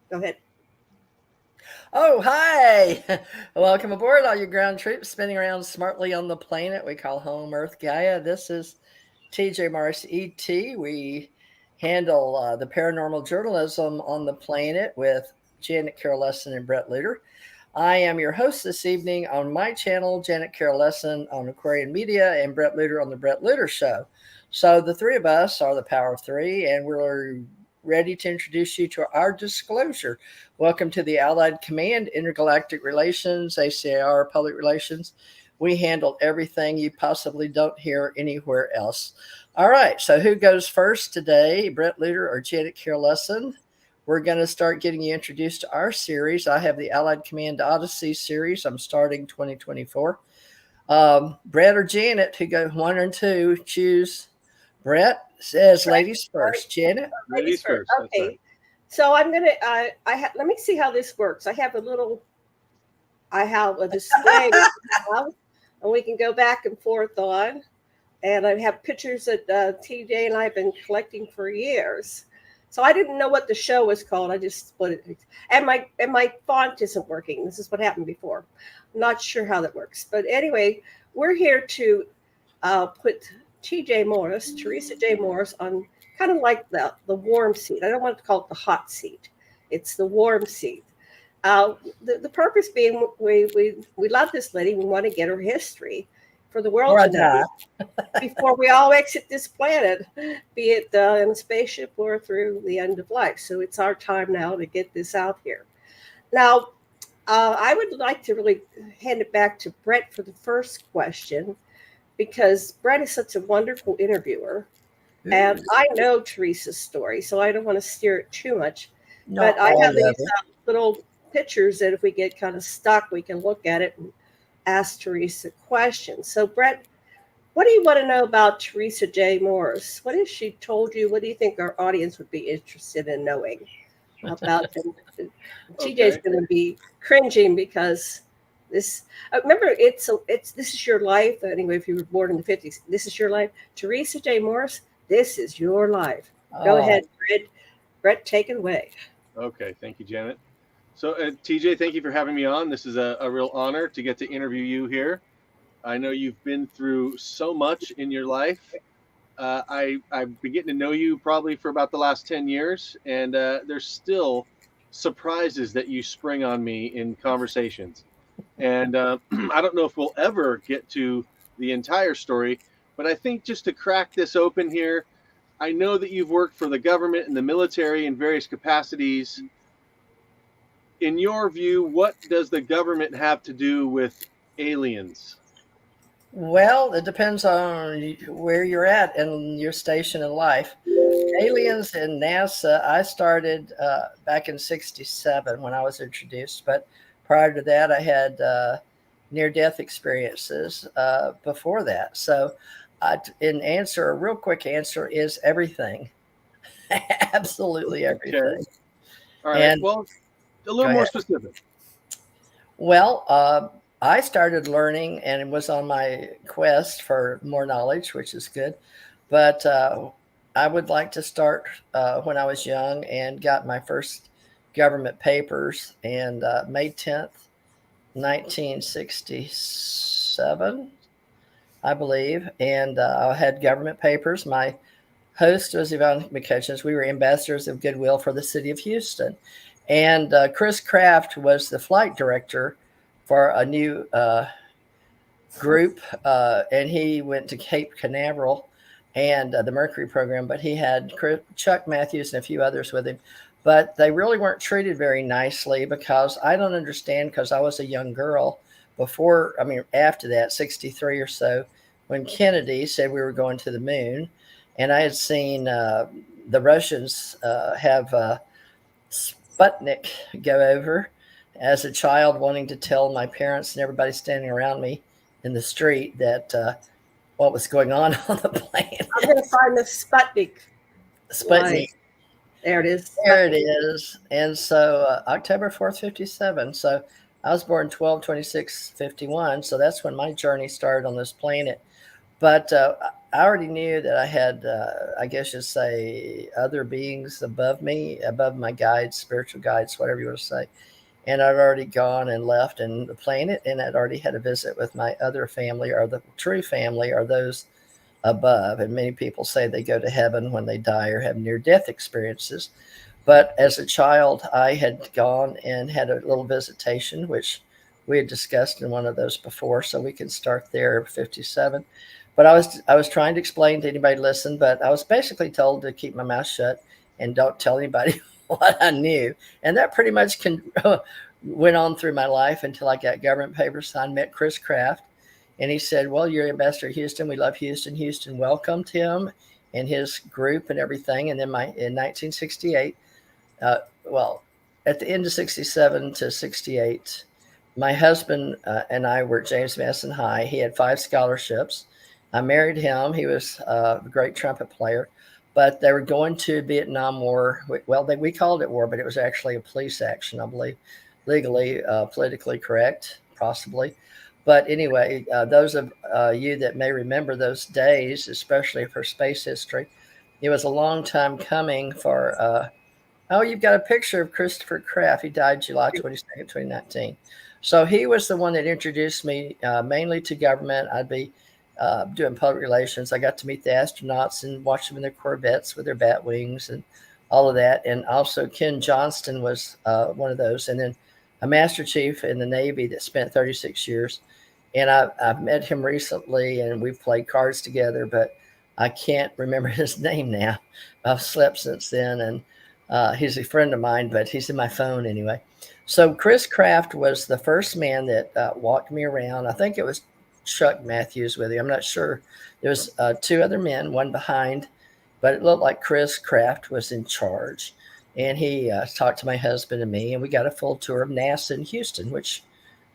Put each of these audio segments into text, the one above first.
Go ahead. Oh, hi! Welcome aboard, all your ground troops spinning around smartly on the planet we call home, Earth Gaia. This is TJ Morris ET. We handle the paranormal journalism on the planet with Janet Carroll Lessin and Bret Lueder. I am your host this evening on my channel, Janet Carroll Lessin on Aquarian Media, and Bret Lueder on the Bret Lueder Show. So the three of us are the power of three, and we're ready to introduce you to our disclosure. Welcome to the Allied Command, Intergalactic Relations, ACAR, Public Relations. We handle everything you possibly don't hear anywhere else. All right, so who goes first today, Bret Lueder or Janet Carroll Lessin? We're going to start getting you introduced to our series. I have the Allied Command Odyssey series. I'm starting 2024. Bret or Janet, who go one and two, choose. Bret says ladies first. Janet? Ladies first. Okay. Right. So I'm gonna. Let me see how this works. I have a display, and we can go back and forth on. And I have pictures that TJ and I have been collecting for years. So I didn't know what the show was called. I just split it. And my font isn't working. This is what happened before. I'm not sure how that works. But anyway, we're here to put Theresa J. Morris on kind of like the warm seat. I don't want to call it the hot seat. It's the warm seat. The purpose being we love this lady. We want to get her history for the world to know before we all exit this planet, be it in a spaceship or through the end of life. So it's our time now to get this out here. Now, I would like to really hand it back to Bret for the first question, because Bret is such a wonderful interviewer. And I know Teresa's story, so I don't want to steer it too much. But I have these little pictures that if we get kind of stuck, we can look at it and ask Teresa questions. So, Bret, what do you want to know about Theresa J. Morris? What has she told you? What do you think our audience would be interested in knowing about them? TJ's going to be cringing because this. Remember, it's this is your life. Anyway, if you were born in the 50s, this is your life. Theresa J. Morris, this is your life. Go ahead, Bret. Bret, take it away. Okay, thank you, Janet. So, TJ, thank you for having me on. This is a real honor to get to interview you here. I know you've been through so much in your life. I've been getting to know you probably for about the last 10 years, and there's still surprises that you spring on me in conversations. And I don't know if we'll ever get to the entire story, but I think just to crack this open here, I know that you've worked for the government and the military in various capacities. In your view, what does the government have to do with aliens? Well, it depends on where you're at and your station in life. Aliens in NASA, I started back in 67 when I was introduced, but prior to that, I had near-death experiences before that. So a real quick answer is everything. Absolutely everything. Okay. All right, well, a little more specific. Well, I started learning and it was on my quest for more knowledge, which is good. But I would like to start when I was young and got my first government papers. And May 10th, 1967, I believe. And I had government papers. My host was Yvonne McCutcheons. We were ambassadors of goodwill for the city of Houston. And Chris Kraft was the flight director for a new group, and he went to Cape Canaveral and the Mercury program, but he had Chuck Matthews and a few others with him. But they really weren't treated very nicely because I don't understand, because I was a young girl after that, 63 or so, when Kennedy said we were going to the moon. And I had seen the Russians have Sputnik go over as a child, wanting to tell my parents and everybody standing around me in the street that what was going on the planet. I'm going to find the Sputnik. Sputnik. There it is. There it is. And so October 4th, 57. So I was born 12/26/51. So that's when my journey started on this planet. But I already knew that I had, I guess you'd say, other beings above me, above my guides, spiritual guides, whatever you want to say. And I'd already gone and left and the planet, and I'd already had a visit with my other family, or the true family, or those above. And many people say they go to heaven when they die or have near death experiences. But as a child, I had gone and had a little visitation, which we had discussed in one of those before, so we can start there. 57. But I was trying to explain to anybody listen, but I was basically told to keep my mouth shut and don't tell anybody what I knew, and that pretty much went on through my life until I got government papers signed. Met Chris Kraft, and he said, "Well, you're Ambassador Houston. We love Houston. Houston welcomed him and his group and everything." And then in 1968, well, at the end of 67 to 68, my husband and I were at James Madison High. He had 5 scholarships. I married him. He was a great trumpet player, but they were going to Vietnam War. Well, we called it war, but it was actually a police action, I believe, legally, politically correct, possibly. But anyway, those of you that may remember those days, especially for space history, it was a long time coming for oh, you've got a picture of Christopher Kraft. He died July 22nd, 2019. So he was the one that introduced me mainly to government. I'd be doing public relations. I got to meet the astronauts and watch them in their Corvettes with their bat wings and all of that. And also Ken Johnston was one of those. And then a Master Chief in the Navy that spent 36 years. And I've met him recently, and we've played cards together, but I can't remember his name now. I've slept since then, and he's a friend of mine, but he's in my phone anyway. So Chris Kraft was the first man that walked me around. I think it was Chuck Matthews with him. I'm not sure. There was 2 other men, one behind, but it looked like Chris Kraft was in charge. And he talked to my husband and me, and we got a full tour of NASA in Houston, which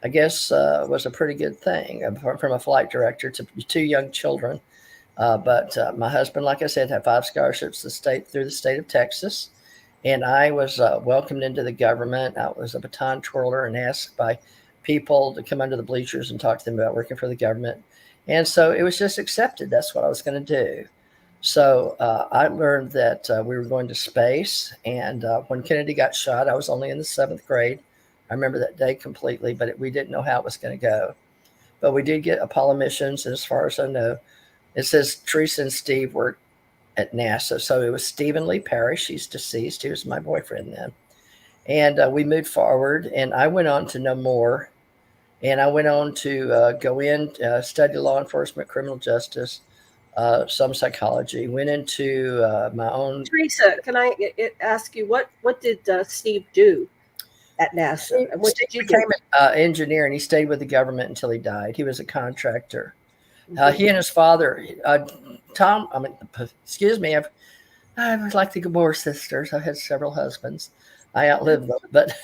I guess was a pretty good thing from a flight director to 2 young children. But my husband, like I said, had 5 scholarships through the state of Texas. And I was welcomed into the government. I was a baton twirler and asked by people to come under the bleachers and talk to them about working for the government. And so it was just accepted. That's what I was going to do. So I learned that we were going to space. And when Kennedy got shot, I was only in the 7th grade. I remember that day completely, but we didn't know how it was going to go. But we did get Apollo missions. And as far as I know, it says Theresa and Steve were at NASA. So it was Stephen Lee Parrish. He's deceased. He was my boyfriend then. And we moved forward, and I went on to know more. And I went on to go in, study law enforcement, criminal justice, some psychology, went into my own. Theresa, can I ask you, what did Steve do at NASA? And what did you do? He became an engineer, and he stayed with the government until he died. He was a contractor. He and his father, excuse me, I was like the Gabor sisters. I had several husbands. I outlived them, but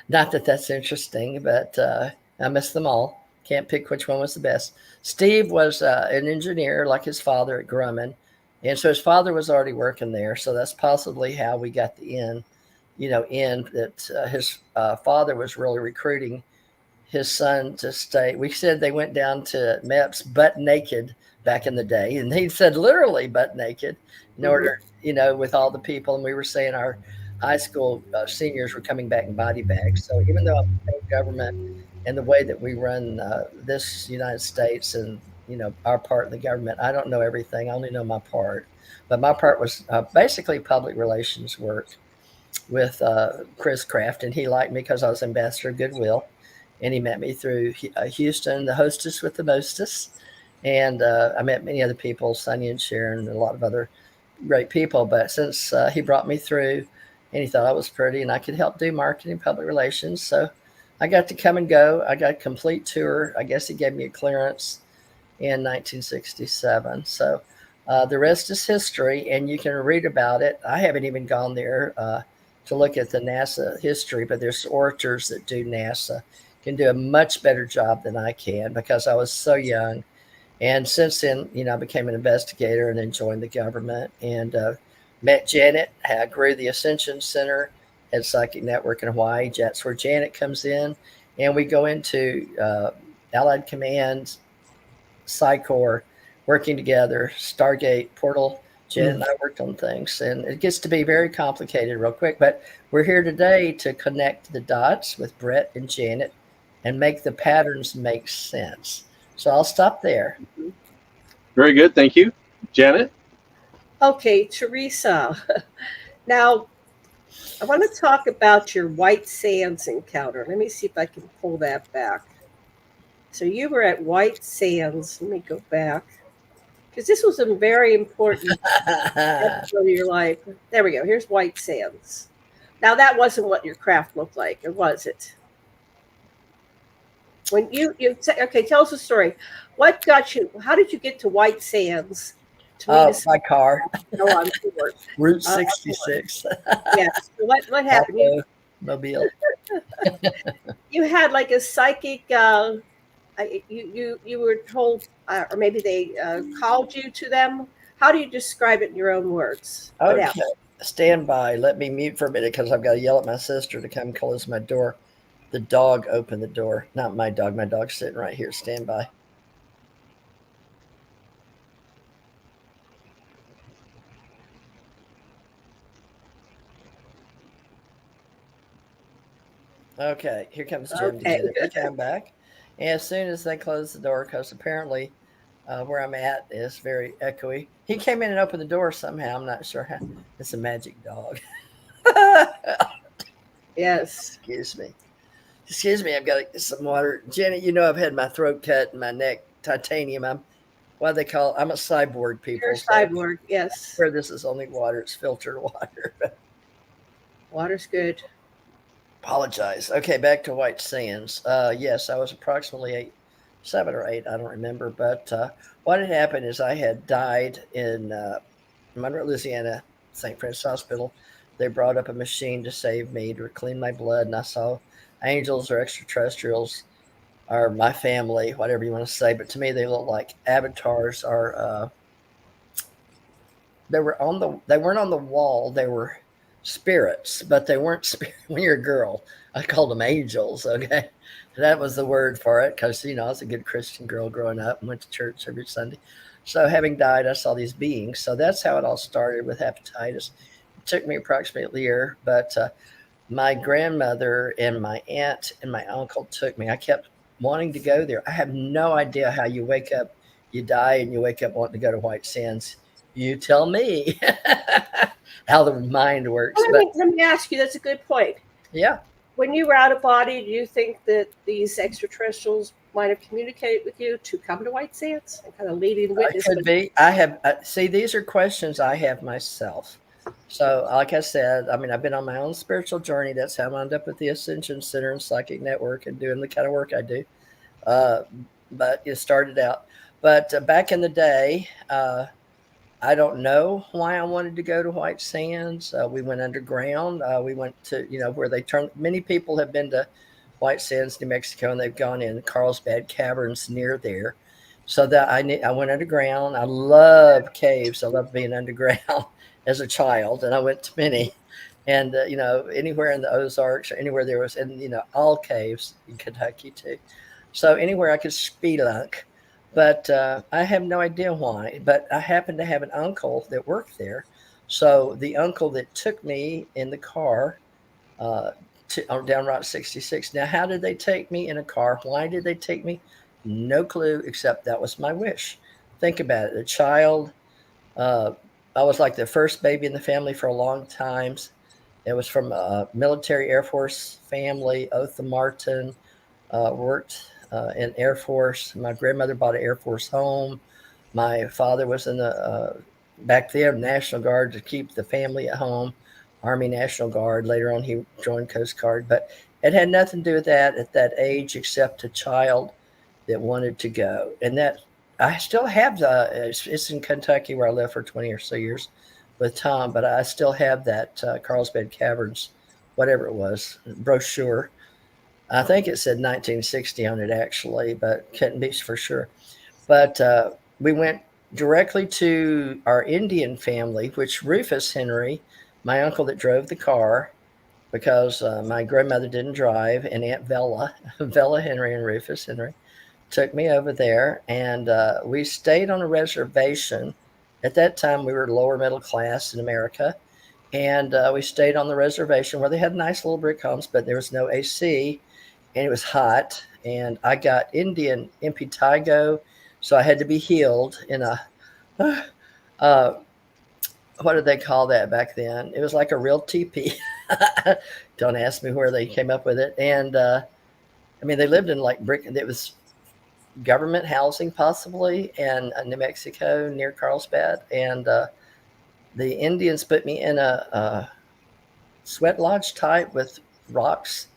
not that that's interesting, but I miss them all. Can't pick which one was the best. Steve was an engineer like his father at Grumman. And so his father was already working there. So that's possibly how we got the in that his father was really recruiting his son to stay. We said they went down to MEPS butt naked back in the day. And he said literally butt naked in order, with all the people. And we were saying our high school seniors were coming back in body bags. So even though I'm in government and the way that we run this United States and, our part in the government, I don't know everything. I only know my part. But my part was basically public relations work with Chris Kraft. And he liked me because I was ambassador of goodwill. And he met me through Houston, the hostess with the mostess. And I met many other people, Sonny and Sharon, and a lot of other great people. But since he brought me through and he thought I was pretty and I could help do marketing, public relations. So I got to come and go. I got a complete tour. I guess he gave me a clearance in 1967. So the rest is history, and you can read about it. I haven't even gone there to look at the NASA history, but there's orators that do NASA. Can do a much better job than I can because I was so young. And since then, I became an investigator and then joined the government and met Janet. I grew the Ascension Center at Psychic Network in Hawaii. That's where Janet comes in. And we go into Allied Command Psychor, working together, Stargate, Portal. Jen and I worked on things, and it gets to be very complicated real quick. But we're here today to connect the dots with Bret and Janet and make the patterns make sense. So I'll stop there. Very good. Thank you. Janet? Okay, Theresa. Now, I want to talk about your White Sands encounter. Let me see if I can pull that back. So you were at White Sands. Let me go back. Because this was a very important episode of your life. There we go. Here's White Sands. Now, that wasn't what your craft looked like, or was it? When okay, tell us a story. What got you? How did you get to White Sands? My car. Go on tour. Route 66. Yes. So what happened? Mobile. You had like a psychic. You were told, or maybe they called you to them. How do you describe it in your own words? Okay. Stand by. Let me mute for a minute because I've got to yell at my sister to come close my door. The dog opened the door. Not my dog. My dog's sitting right here. Stand by. Okay, here comes Jim. Okay. Okay, I'm back. And as soon as they close the door, because apparently where I'm at is very echoey. He came in and opened the door somehow. I'm not sure how. It's a magic dog. Yes. Excuse me. I've got to get some water. Jenny, you know I've had my throat cut and my neck titanium. I'm what they call. I'm a cyborg. People. You're a cyborg. Yes. Where this is only water. It's filtered water. Water's good. Apologize. Okay, back to White Sands. Yes, I was approximately 7 or 8. I don't remember. But what had happened is I had died in Monroe, Louisiana, St. Francis Hospital. They brought up a machine to save me, to clean my blood, and I saw angels or extraterrestrials or my family, whatever you want to say. But to me, they look like avatars. Or they weren't on the wall. They were spirits, but they weren't spirit. When you're a girl, I called them angels. Okay, that was the word for it because I was a good Christian girl growing up and went to church every Sunday. So having died, I saw these beings. So that's how it all started with hepatitis. It took me approximately a year, but my grandmother and my aunt and my uncle took me. I kept wanting to go there. I have no idea how you wake up, you die, and you wake up wanting to go to White Sands. You tell me how the mind works. Well, let me ask you, that's a good point. Yeah. When you were out of body, do you think that these extraterrestrials might have communicated with you to come to White Sands and kind of leading witness? It could be. I have, see, these are questions I have myself. So, like I said, I've been on my own spiritual journey. That's how I wound up with the Ascension Center and Psychic Network and doing the kind of work I do. But it started out. But back in the day, I don't know why I wanted to go to White Sands. We went underground. We went to, where they turn. Many people have been to White Sands, New Mexico, and they've gone in Carlsbad Caverns near there. So that I went underground. I love caves. I love being underground as a child, and I went to many. And, anywhere in the Ozarks or anywhere there was, and, all caves in Kentucky too. So anywhere I could spelunk. But I have no idea why. But I happen to have an uncle that worked there. So the uncle that took me in the car down Route 66. Now, how did they take me in a car? Why did they take me? No clue, except that was my wish. Think about it. A child, I was like the first baby in the family for a long time. It was from a military Air Force family, Otha Martin, worked in Air Force. My grandmother bought an Air Force home. My father was in the, back there, National Guard to keep the family at home, Army National Guard. Later on, he joined Coast Guard. But it had nothing to do with that at that age, except a child that wanted to go. And that I still have it's in Kentucky where I lived for 20 or so years with Tom, but I still have that Carlsbad Caverns, whatever it was, brochure. I think it said 1960 on it actually, but couldn't be for sure. But we went directly to our Indian family, which Rufus Henry, my uncle that drove the car, because my grandmother didn't drive, and Aunt Vella Henry and Rufus Henry. took me over there, and we stayed on a reservation. At that time, we were lower middle class in America, and we stayed on the reservation where they had nice little brick homes, but there was no AC, and it was hot. And I got Indian impetigo, so I had to be healed in a uh, what did they call that back then? It was like a real teepee. Don't ask me where they came up with it. And I mean, they lived in like brick. It was government housing, possibly, in New Mexico near Carlsbad. And the Indians put me in a sweat lodge type with rocks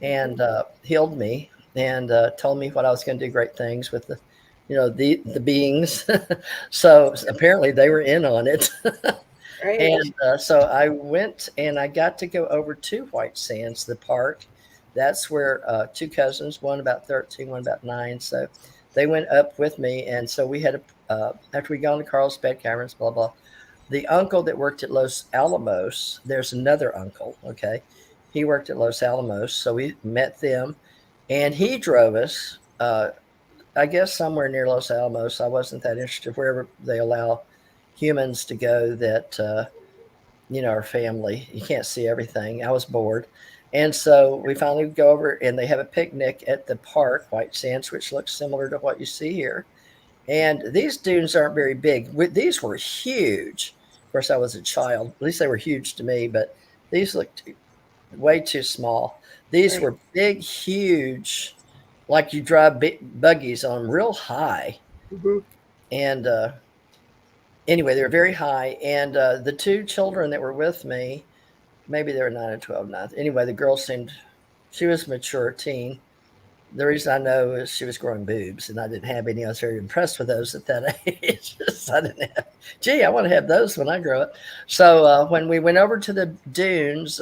and healed me and told me what I was going to do great things with the beings. So apparently they were in on it. Right. And so I went and I got to go over to White Sands, the park. That's where two cousins, one about 13, one about 9. So they went up with me. And so we had, after we got on to Carlsbad Cameras, blah, blah. The uncle that worked at Los Alamos, there's another uncle, okay? He worked at Los Alamos. So we met them. And he drove us, I guess, somewhere near Los Alamos. I wasn't that interested, wherever they allow humans to go that our family, you can't see everything. I was bored, and so we finally go over and they have a picnic at the park, White Sands, which looks similar to what you see here. And these dunes aren't very big. These were huge. Of course, I was a child, at least they were huge to me, but these looked way too small. These Right. were big, huge, like you drive buggies on them, real high. Mm-hmm. And anyway, they were very high. And the two children that were with me, maybe they were 9 and 12 now. Anyway, the girl she was mature teen. The reason I know is she was growing boobs, and I didn't have any. I was very impressed with those at that age. I didn't have, gee, I want to have those when I grow up. So when we went over to the dunes,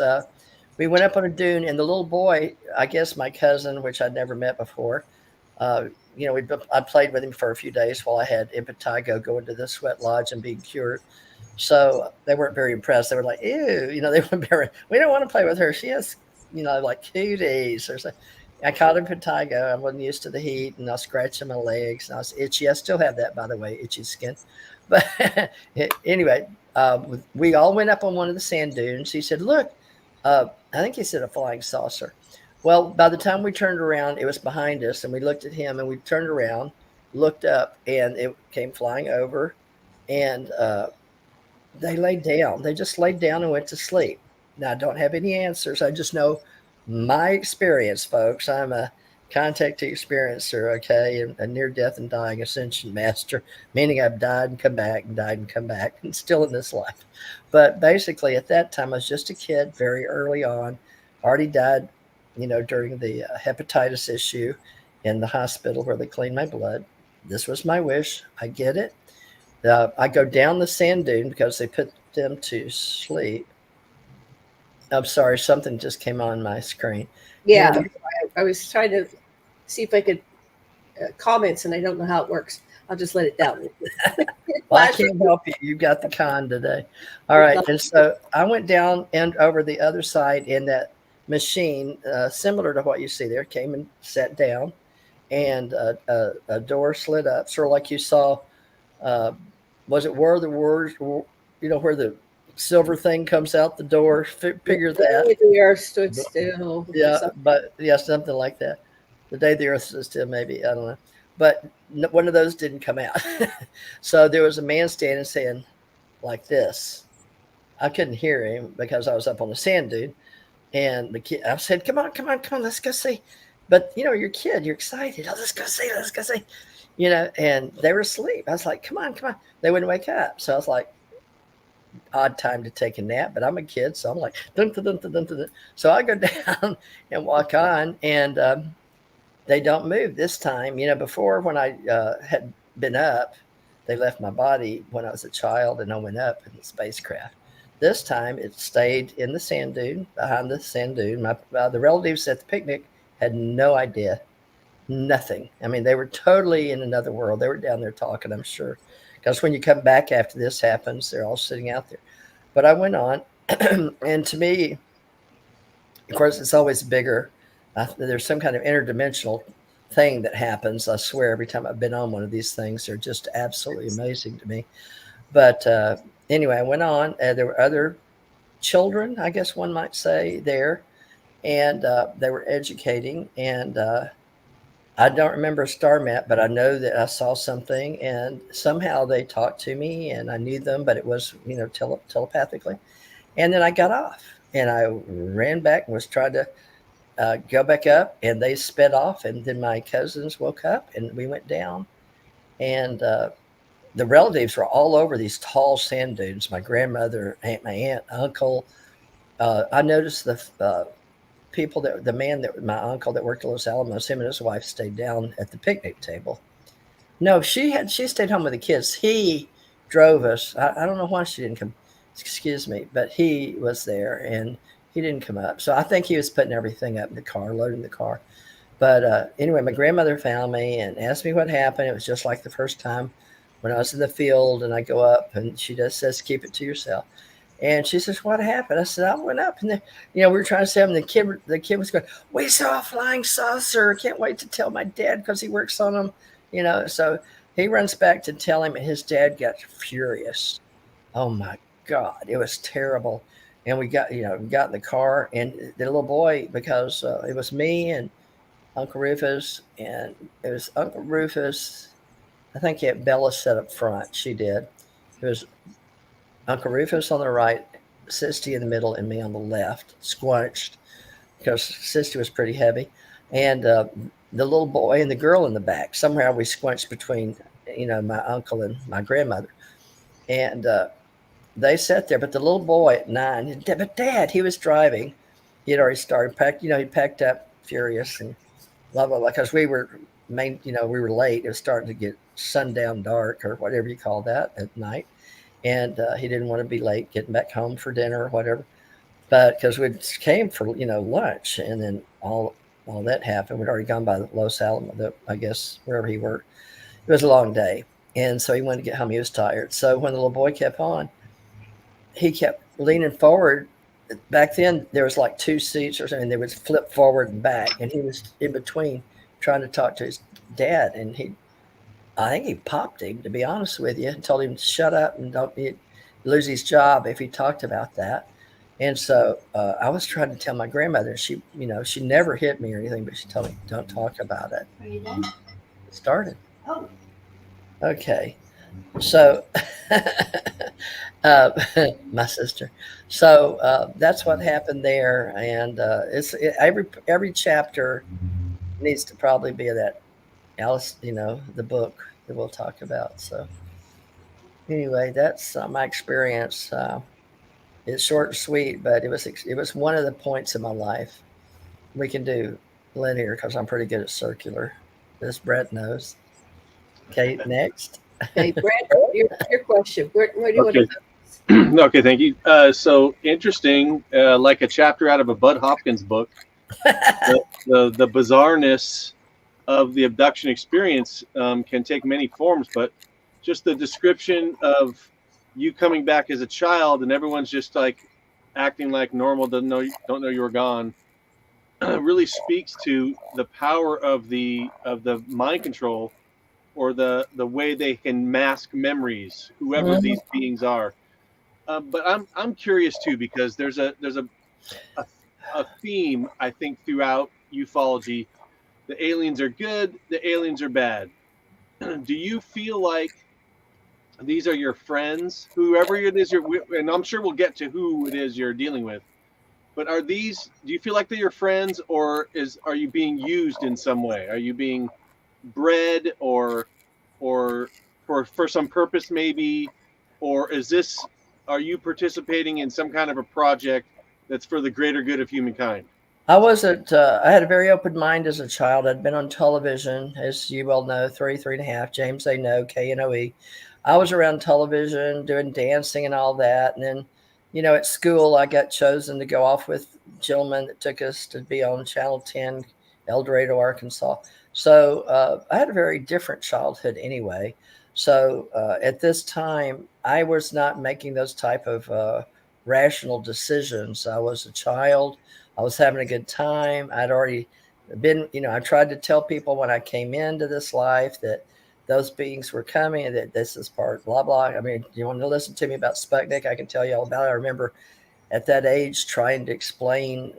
we went up on a dune, and the little boy, I guess my cousin, which I'd never met before, uh, I played with him for a few days while I had impetigo, going to the sweat lodge and being cured. So they weren't very impressed. They were like, ew, they weren't very, we don't want to play with her. She has, like cooties or something. I caught impetigo. I wasn't used to the heat, and I was scratching my legs, and I was itchy. I still have that, by the way, itchy skin. But anyway, we all went up on one of the sand dunes. He said, look, I think he said a flying saucer. Well, by the time we turned around, it was behind us, and we looked at him, and we turned around, looked up, and it came flying over, and they laid down. They just laid down and went to sleep. Now, I don't have any answers. I just know my experience, folks. I'm a contactee experiencer, okay, and a near-death and dying ascension master, meaning I've died and come back and died and come back and still in this life. But basically, at that time, I was just a kid very early on, already died, during the hepatitis issue in the hospital where they cleaned my blood. This was my wish. I get it. I go down the sand dune because they put them to sleep. I'm sorry, something just came on my screen. Yeah. And I was trying to see if I could comments, and I don't know how it works. I'll just let it down. well, I can't help you. You got the con today. All right. And so I went down and over the other side in that machine, similar to what you see there, came and sat down, and a door slid up, sort of like you saw. Was it where the words, where the silver thing comes out the door? Figure that. The earth stood still. Yeah, but yeah, something like that. The day the earth stood still, maybe, I don't know. But one of those didn't come out. So there was a man standing saying like this. I couldn't hear him because I was up on the sand dune. And the kid, I said, come on, let's go see. But you're a kid, you're excited. Oh, let's go see. And they were asleep. I was like, come on. They wouldn't wake up. So I was like, odd time to take a nap, but I'm a kid. So I'm like, dun, dun, dun, dun, dun, dun. So I go down and walk on, and they don't move this time. Before, when I had been up, they left my body when I was a child, and I went up in the spacecraft. This time it stayed in the sand dune, behind the sand dune. The relatives at the picnic had no idea. Nothing. I mean, they were totally in another world. They were down there talking, I'm sure. Because when you come back after this happens, they're all sitting out there. But I went on, and to me, of course, it's always bigger. There's some kind of interdimensional thing that happens. I swear, every time I've been on one of these things, they're just absolutely amazing to me. But anyway, I went on. There were other children, I guess one might say, there, and they were educating. And I don't remember a star map, but I know that I saw something, and somehow they talked to me, and I knew them, but it was, telepathically. And then I got off, and I ran back and was trying to go back up, and they sped off. And then my cousins woke up, and we went down, and the relatives were all over these tall sand dunes. My grandmother, my aunt, uncle. I noticed the people the man that my uncle that worked at Los Alamos, him and his wife stayed down at the picnic table. No, she stayed home with the kids. He drove us. I don't know why she didn't come. Excuse me, but he was there and he didn't come up. So I think he was putting everything up in the car, loading the car. But anyway, my grandmother found me and asked me what happened. It was just like the first time when I was in the field, and I go up and she just says, "Keep it to yourself." And she says, "What happened?" I said, "I went up and we were trying to say, and the kid was going, 'We saw a flying saucer. Can't wait to tell my dad because he works on them.'" So he runs back to tell him, and his dad got furious. Oh my God, it was terrible. And we got in the car, and the little boy, because it was me and Uncle Rufus, and it was Uncle Rufus. I think he had Bella set up front. She did. It was Uncle Rufus on the right, Sisty in the middle, and me on the left, squunched because Sisty was pretty heavy, and the little boy and the girl in the back. Somehow we squunched between, my uncle and my grandmother, and they sat there. But the little boy at 9, but Dad, he was driving. He had already started packed. He packed up furious and blah blah blah because we were we were late. It was starting to get sundown dark or whatever you call that at night, and he didn't want to be late getting back home for dinner or whatever. But because we came for lunch, and then all that happened, we'd already gone by Los Alamos, I guess wherever he worked. It was a long day, and so he wanted to get home. He was tired. So when the little boy kept on, he kept leaning forward. Back then, there was like 2 seats or something. They would flip forward and back, and he was in between trying to talk to his dad. And I think he popped him, to be honest with you, and told him to shut up and don't lose his job if he talked about that. And so I was trying to tell my grandmother. She never hit me or anything, but she told me, "Don't talk about it." Are you done? It started. Oh. Okay. So my sister. So that's what happened there, and every chapter needs to probably be that Alice, the book that we'll talk about. So anyway, that's my experience. It's short and sweet, but it was one of the points in my life. We can do linear because I'm pretty good at circular. This Bret knows. Okay, next. Hey, Brett, your question. Where do you want to Okay. go? Okay, thank you. So interesting, like a chapter out of a Bud Hopkins book, the bizarreness of the abduction experience can take many forms, but just the description of you coming back as a child and everyone's just like acting like normal, don't know you were gone, really speaks to the power of the mind control, or the way they can mask memories, whoever these beings are. But I'm curious too, because there's a theme, I think, throughout ufology. The aliens are good, the aliens are bad. Do you feel like these are your friends, whoever it is and I'm sure we'll get to who it is you're dealing with, but do you feel like they're your friends, or are you being used in some way? Are you being bred or for some purpose maybe, or are you participating in some kind of a project that's for the greater good of humankind? I had a very open mind as a child. I'd been on television, as you well know, 3.5, James A. No, KNOE. I was around television doing dancing and all that. And then, at school, I got chosen to go off with a gentleman that took us to be on Channel 10, El Dorado, Arkansas. So I had a very different childhood anyway. So at this time, I was not making those type of rational decisions. I was a child. I was having a good time. I'd already, I tried to tell people when I came into this life that those beings were coming and that this is part, blah, blah. I mean, you want to listen to me about Sputnik? I can tell you all about it. I remember at that age trying to explain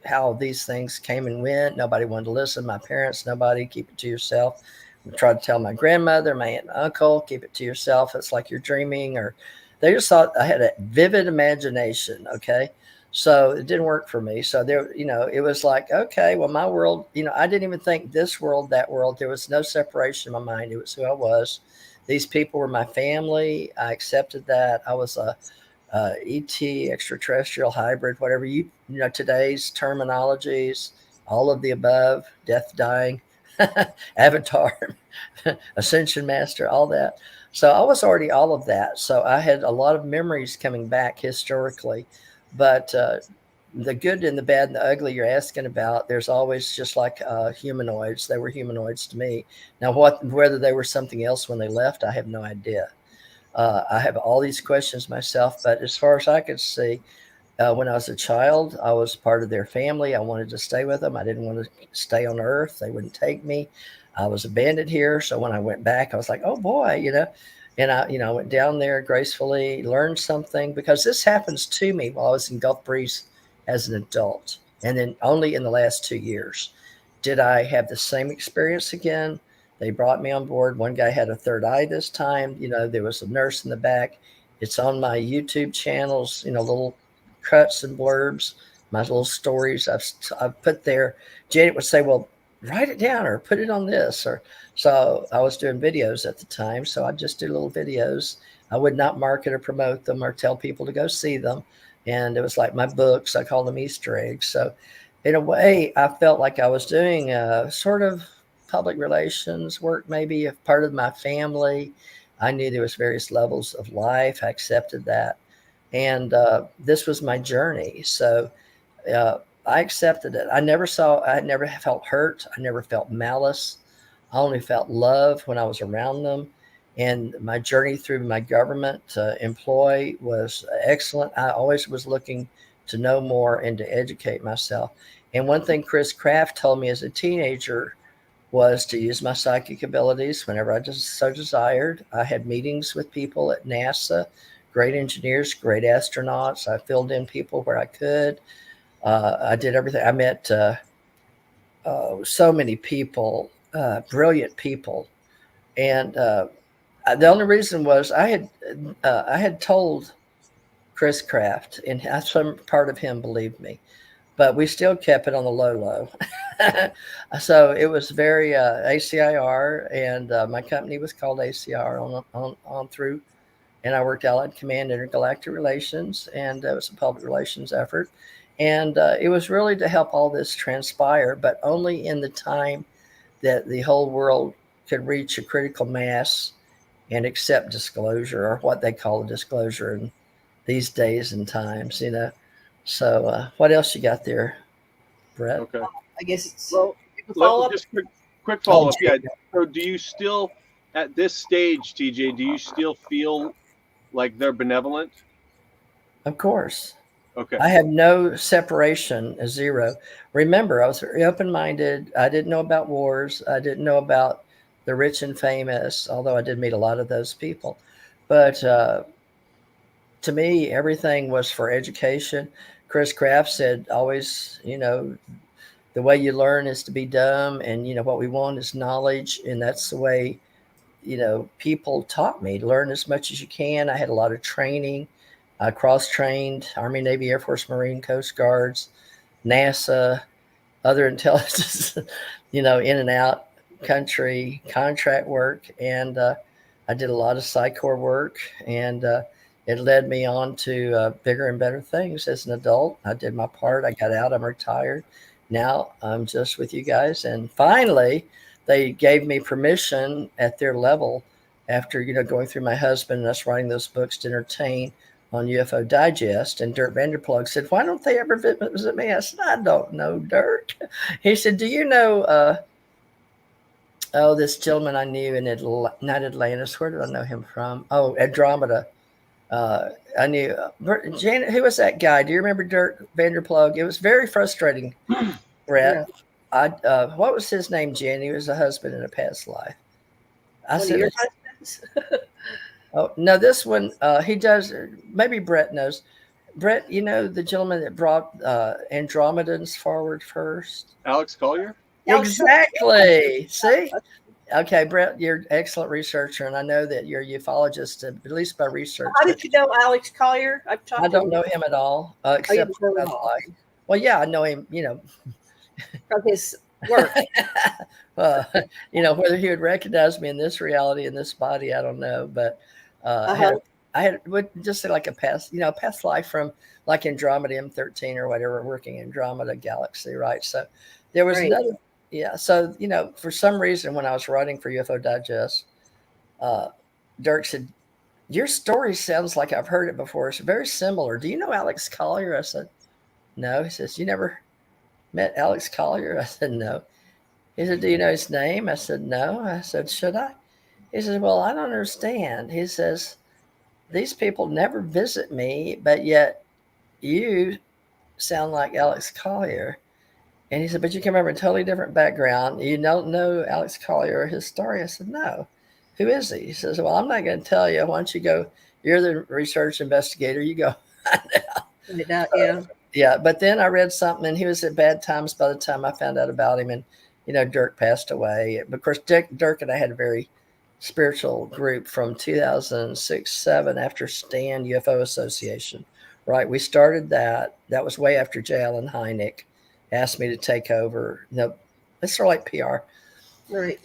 how these things came and went. Nobody wanted to listen. My parents, nobody. Keep it to yourself. I tried to tell my grandmother, my aunt and uncle, keep it to yourself. It's like you're dreaming, or they just thought I had a vivid imagination. Okay. So it didn't work for me. So there, it was like, okay, well, my world, I didn't even think this world, that world. There was no separation in my mind. It was who I was. These people were my family. I accepted that. I was a ET, extraterrestrial, hybrid, whatever today's terminologies, all of the above, death, dying, avatar, ascension master, all that. So I was already all of that. So I had a lot of memories coming back historically, but the good and the bad and the ugly you're asking about, there's always, just like humanoids. They were humanoids to me. Now, whether they were something else when they left, I have no idea. I have all these questions myself, but as far as I could see, when I was a child, I was part of their family. I wanted to stay with them. I didn't want to stay on Earth. They wouldn't take me. I was abandoned here. So when I went back, I was like, oh boy, and I went down there gracefully, learned something, because this happens to me while I was in Gulf Breeze as an adult. And then only in the last 2 years did I have the same experience again. They brought me on board. One guy had a third eye this time. There was a nurse in the back. It's on my YouTube channels, little cuts and blurbs, my little stories I've put there. Janet would say, well, write it down or put it on this. So I was doing videos at the time. So I'd just do little videos. I would not market or promote them or tell people to go see them. And it was like my books. I call them Easter eggs. So in a way, I felt like I was doing sort of public relations work, maybe a part of my family. I knew there was various levels of life. I accepted that. And this was my journey. So I accepted it. I never felt hurt. I never felt malice. I only felt love when I was around them. And my journey through my government employ was excellent. I always was looking to know more and to educate myself. And one thing Chris Kraft told me as a teenager was to use my psychic abilities whenever I just so desired. I had meetings with people at NASA, great engineers, great astronauts. I filled in people where I could. I did everything. I met so many people, brilliant people. And the only reason was I had told Chris Kraft, and some part of him believed me, but we still kept it on the low. So it was very ACIR, and my company was called ACR on through, and I worked Allied Command Intergalactic Relations, and it was a public relations effort. And it was really to help all this transpire, but only in the time that the whole world could reach a critical mass and accept disclosure, or what they call a disclosure in these days and times, So what else you got there, Bret? Okay. I guess it's Follow up. Just quick follow up. Yeah. So do you still, at this stage, TJ, do you still feel like they're benevolent? Of course. Okay. I have no separation, zero. Remember, I was very open-minded. I didn't know about wars. I didn't know about the rich and famous, although I did meet a lot of those people. But to me, everything was for education. Chris Kraft said, always, the way you learn is to be dumb. And, what we want is knowledge. And that's the way, people taught me to learn as much as you can. I had a lot of training. I cross-trained Army, Navy, Air Force, Marine, Coast Guards, NASA, other intelligence, in and out country contract work. And I did a lot of Psychor work, and it led me on to bigger and better things as an adult. I did my part. I got out. I'm retired. Now I'm just with you guys. And finally, they gave me permission at their level after, going through my husband and us writing those books to entertain on UFO Digest. And Dirk Vanderplug said, why don't they ever visit me? I said, I don't know, Dirk. He said, do you know this gentleman I knew in not Atlantis. Where did I know him from? Oh, Andromeda. I knew Janet. Who was that guy? Do you remember Dirk Vanderplug? It was very frustrating, Bret. what was his name, Jen? He was a husband in a past life. I One of said, your husbands? oh, no, this one, he does, maybe Bret knows. Bret, you know, the gentleman that brought Andromedans forward first? Alex Collier? Exactly. See? Okay, Bret, you're an excellent researcher, and I know that you're a ufologist, at least by research. How did you know Alex Collier? I've talked I don't know him at all, except for another life. Well, yeah, I know him, you know. From his work. You know, whether he would recognize me in this reality, in this body, I don't know. But I had just like a past, you know, past life from like Andromeda M13 or whatever, working Andromeda Galaxy, right? So there was another, yeah. So, you know, for some reason, when I was writing for UFO Digest, Dirk said, "Your story sounds like I've heard it before. It's very similar. Do you know Alex Collier?" I said, "No." He says, "You never met Alex Collier?" I said, "No." He said, "Do you know his name?" I said, "No." I said, "Should I?" He said, "Well, I don't understand." He says, "These people never visit me, but yet you sound like Alex Collier." And he said, "But you come from a totally different background. You don't know Alex Collier or his story." I said, "No." "Who is he?" He says, "Well, I'm not going to tell you. Why don't you go? You're the research investigator. You go." Yeah. Yeah. But then I read something, and he was at bad times by the time I found out about him. And, you know, Dirk passed away. Of course, Dirk and I had a very spiritual group from 2006-7 after Stand UFO Association, right? We started that. That was way after J. Allen Hynek asked me to take over. No, it's sort of like PR. Right.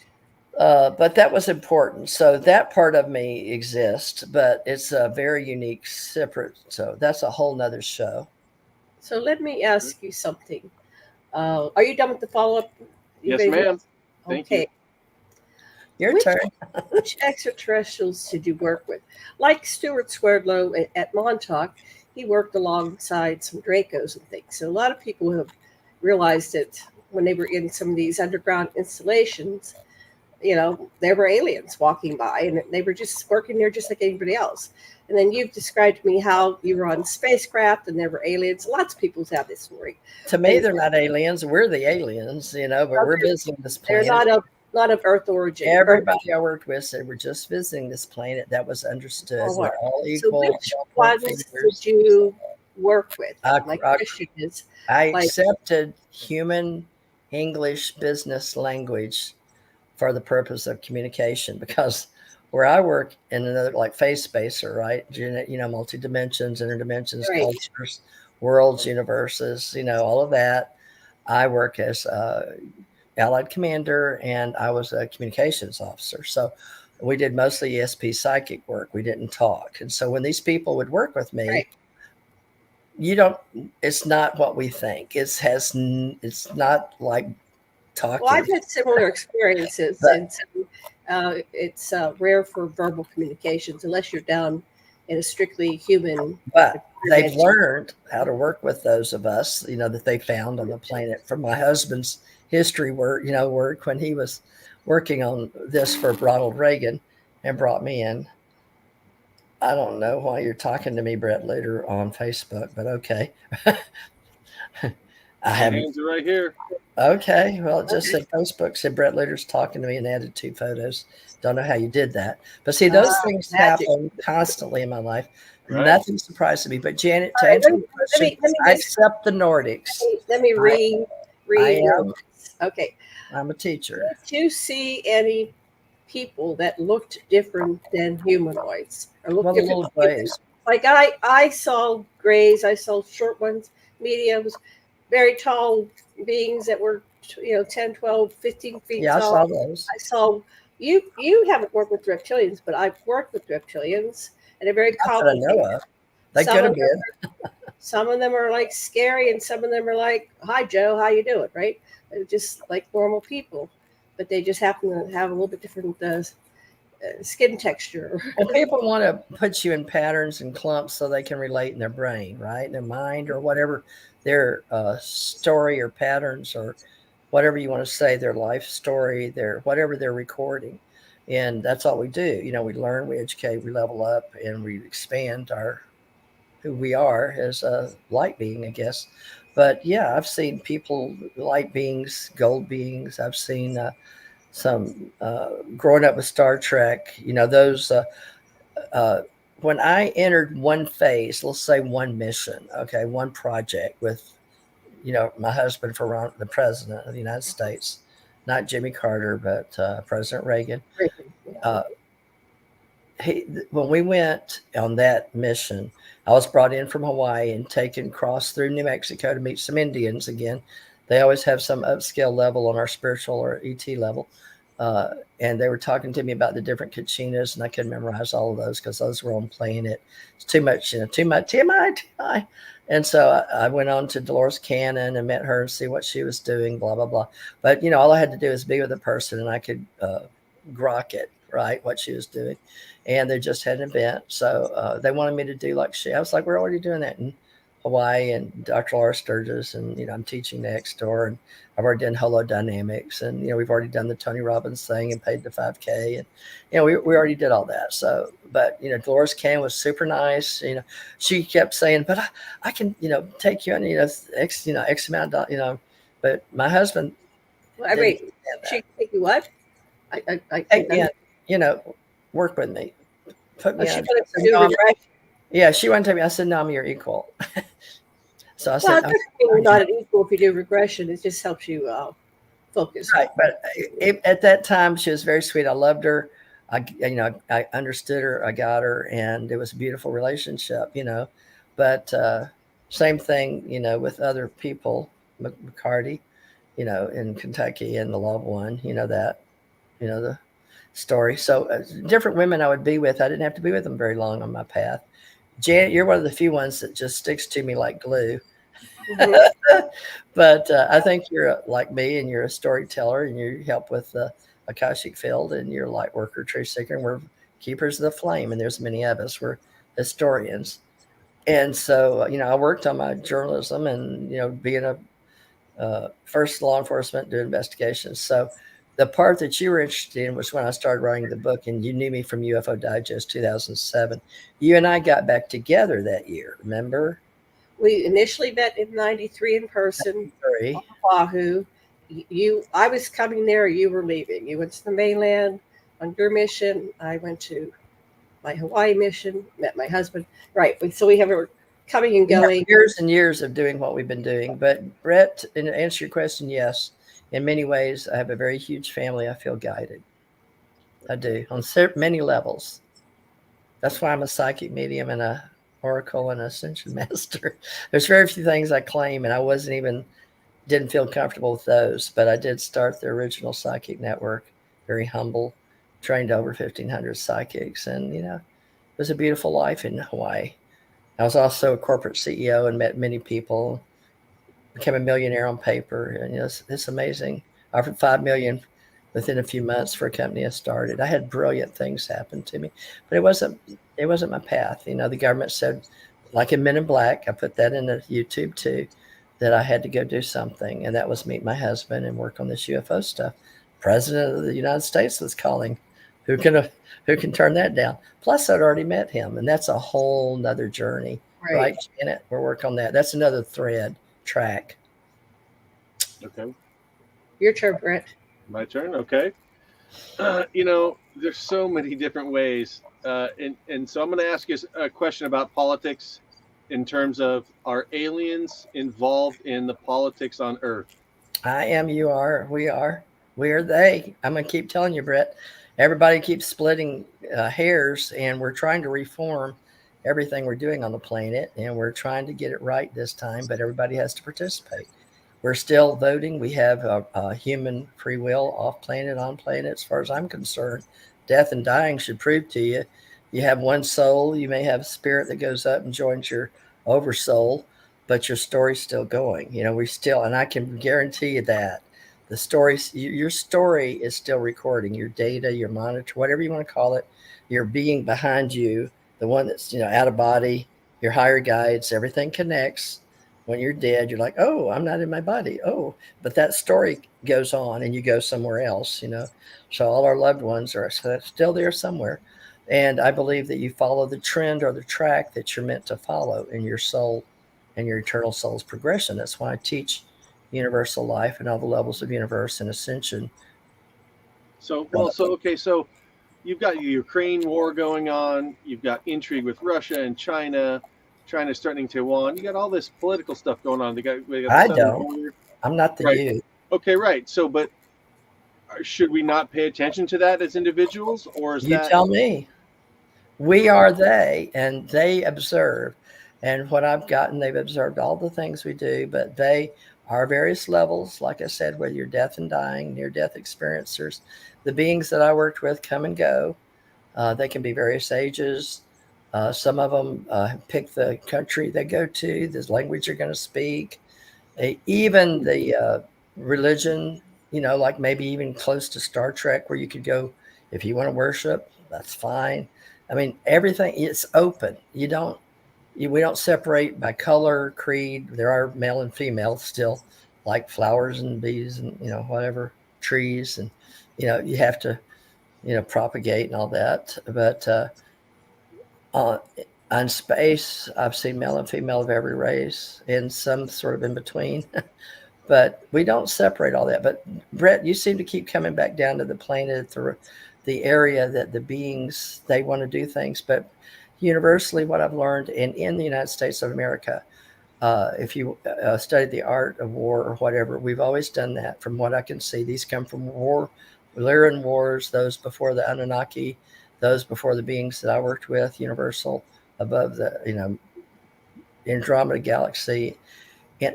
But that was important. So that part of me exists, but it's a very unique, separate. So that's a whole nother show. So let me ask you something. Are you done with the follow-up? Yes, ma'am. Thank you. Your turn. Which extraterrestrials did you work with? Like Stuart Swerdlow at Montauk, he worked alongside some Dracos and things. So a lot of people have realized that when they were in some of these underground installations, you know, there were aliens walking by and they were just working there just like anybody else. And then you've described to me how you were on spacecraft and there were aliens. Lots of people have this story. To me, they're not aliens. We're the aliens, you know, but we're visiting this planet. They're not of Earth origin. Everybody I worked with said we're just visiting this planet. That was understood. Oh, we're all equal. So which ones did you work with? I accepted human English business language for the purpose of communication, because where I work in another, like phase spacer, right? You know, multi-dimensions, interdimensions, cultures, worlds, universes, you know, all of that. I work as Allied commander, and I was a communications officer. So we did mostly ESP psychic work. We didn't talk. And so when these people would work with me, it's not what we think. It's not like talking. Well, I've had similar experiences, and so, it's rare for verbal communications unless you're down in a strictly human. But they've learned how to work with those of us, you know, that they found on the planet. From my husband's history work, you know, work when he was working on this for Ronald Reagan and brought me in. I don't know why you're talking to me, Bret Lueder, on Facebook, but okay. My hands are right here. Okay. Well, it just said Facebook said Bret Lueder's talking to me and added 2 photos. Don't know how you did that. But see, those things happen constantly in my life. Right. Nothing surprises me. But Janet, to answer your question, I accept the Nordics. Let me read. Okay. I'm a teacher. Did you see any people that looked different than humanoids? Or looked different? Like I saw grays, I saw short ones, mediums, very tall beings that were, you know, 10, 12, 15 feet tall. I saw those. I saw you haven't worked with reptilians, but I've worked with reptilians, and they're very complicated. I know of. They could have been. Some of them are like scary, and some of them are like, "Hi, Joe, how you doing?" Right? They're just like normal people, but they just happen to have a little bit different skin texture. Well, people want to put you in patterns and clumps so they can relate in their brain, right? In their mind, or whatever their story or patterns, or whatever you want to say, their life story, whatever they're recording. And that's all we do. You know, we learn, we educate, we level up, and we expand our who we are as a light being, I guess. But yeah, I've seen people, light beings, gold beings. I've seen some growing up with Star Trek. Those. Uh, when I entered one phase, let's say one mission, okay, one project with, my husband for the president of the United States, not Jimmy Carter, but President Reagan. Yeah. Uh, when we went on that mission, I was brought in from Hawaii and taken across through New Mexico to meet some Indians again. They always have some upscale level on our spiritual or ET level. And they were talking to me about the different kachinas, and I couldn't memorize all of those because those were on playing it. It's too much, too much TMI. And so I went on to Dolores Cannon and met her and see what she was doing, blah, blah, blah. But, all I had to do was be with a person and I could grok it, right, what she was doing. And they just had an event. So they wanted me to do like I was like, we're already doing that in Hawaii and Dr. Laura Sturgis. And, I'm teaching next door and I've already done holodynamics and, we've already done the Tony Robbins thing and paid the 5K. And, we already did all that. So, but, Dolores Cannon was super nice. She kept saying, but I can, take you on, X amount of, but my husband. I mean, she take you what? Work with me. Put me on. Yeah, she wanted to tell me. I said, "No, I'm your equal." So I said, "We're not an equal if you do regression. It just helps you focus." Right, but at that time, she was very sweet. I loved her. I understood her. I got her, and it was a beautiful relationship. But same thing, with other people, McCarty, in Kentucky, and the loved one, the story. So different women I would be with, I didn't have to be with them very long on my path. Janet, you're one of the few ones that just sticks to me like glue. Mm-hmm. But I think you're like me, and you're a storyteller, and you help with the Akashic field, and you're a light worker, truth seeker, and we're keepers of the flame. And there's many of us. We're historians. And so, I worked on my journalism and, being a first law enforcement, doing investigations. So the part that you were interested in was when I started writing the book, and you knew me from UFO Digest 2007. You and I got back together that year, remember? We initially met in 93 in person on Oahu. I was coming there, you were leaving. You went to the mainland on your mission. I went to my Hawaii mission, met my husband. Right. So we have a coming and going. Years and years of doing what we've been doing. But Bret, and to answer your question, yes. In many ways, I have a very huge family. I feel guided. I do on many levels. That's why I'm a psychic medium and a oracle and ascension master. There's very few things I claim, and I didn't feel comfortable with those. But I did start the original psychic network. Very humble, trained over 1,500 psychics, and it was a beautiful life in Hawaii. I was also a corporate CEO and met many people. Became a millionaire on paper, and it's amazing. I offered $5 million within a few months for a company I started. I had brilliant things happen to me, but it wasn't my path. The government said, like in Men in Black, I put that in the YouTube too, that I had to go do something, and that was meet my husband and work on this UFO stuff. President of the United States was calling. Who can turn that down? Plus, I'd already met him, and that's a whole nother journey, right, Janet? We're working on that. That's another thread. Track. Okay. Your turn, Bret. My turn. Okay. There's so many different ways, and so I'm going to ask you a question about politics, in terms of, are aliens involved in the politics on Earth? I am. You are. We are. We are they. I'm going to keep telling you, Bret. Everybody keeps splitting hairs, and we're trying to reform everything we're doing on the planet, and we're trying to get it right this time, but everybody has to participate. We're still voting. We have a human free will, off planet, on planet. As far as I'm concerned, death and dying should prove to you have one soul. You may have a spirit that goes up and joins your oversoul, but your story's still going. We still, and I can guarantee you that the stories, your story is still recording. Your data, your monitor, whatever you want to call it, your being behind you, the one that's out of body, your higher guides, everything connects. When you're dead, you're like, oh, I'm not in my body. Oh, but that story goes on, and you go somewhere else. So all our loved ones are still there somewhere. And I believe that you follow the trend or the track that you're meant to follow in your soul and your eternal soul's progression. That's why I teach universal life and all the levels of universe and ascension. So, well, so okay, so you've got the Ukraine war going on. You've got intrigue with Russia and China. China's threatening Taiwan. You got all this political stuff going on. We got the I southern don't. border. I'm not the Right. you. Okay, right. So, but should we not pay attention to that as individuals, or is You that? tell me. We are they, and they observe. And what I've gotten, they've observed all the things we do, but they are various levels. Like I said, whether you're death and dying, near death experiencers, the beings that I worked with come and go. They can be various ages. Some of them pick the country they go to, the language you're going to speak, even the religion, like maybe even close to Star Trek, where you could go if you want to worship, that's fine. I mean, everything is open. We don't separate by color, creed. There are male and female still, like flowers and bees and whatever, trees, and you have to propagate and all that. But on on space, I've seen male and female of every race and some sort of in between. But we don't separate all that. But Bret, you seem to keep coming back down to the planet, the area that the beings, they want to do things. But universally, what I've learned in the United States of America, if you study the art of war or whatever, we've always done that. From what I can see, these come from Lyran wars, those before the Anunnaki, those before the beings that I worked with, universal, above the Andromeda galaxy,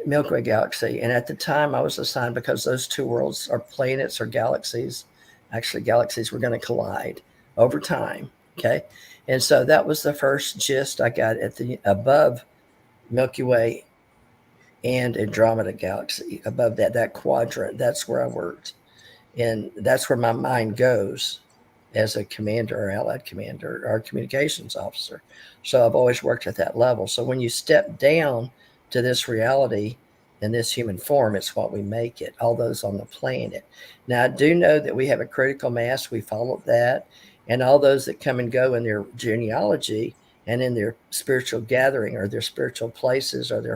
Milky Way galaxy. And at the time, I was assigned, because those two worlds are planets or galaxies. Actually, galaxies were going to collide over time. Okay, and so that was the first gist I got at the above Milky Way and Andromeda galaxy. Above that quadrant, that's where I worked, and that's where my mind goes as a commander or allied commander or communications officer. So I've always worked at that level. So when you step down to this reality in this human form, it's what we make it, all those on the planet. Now, I do know that we have a critical mass. We follow that. And all those that come and go in their genealogy and in their spiritual gathering or their spiritual places or their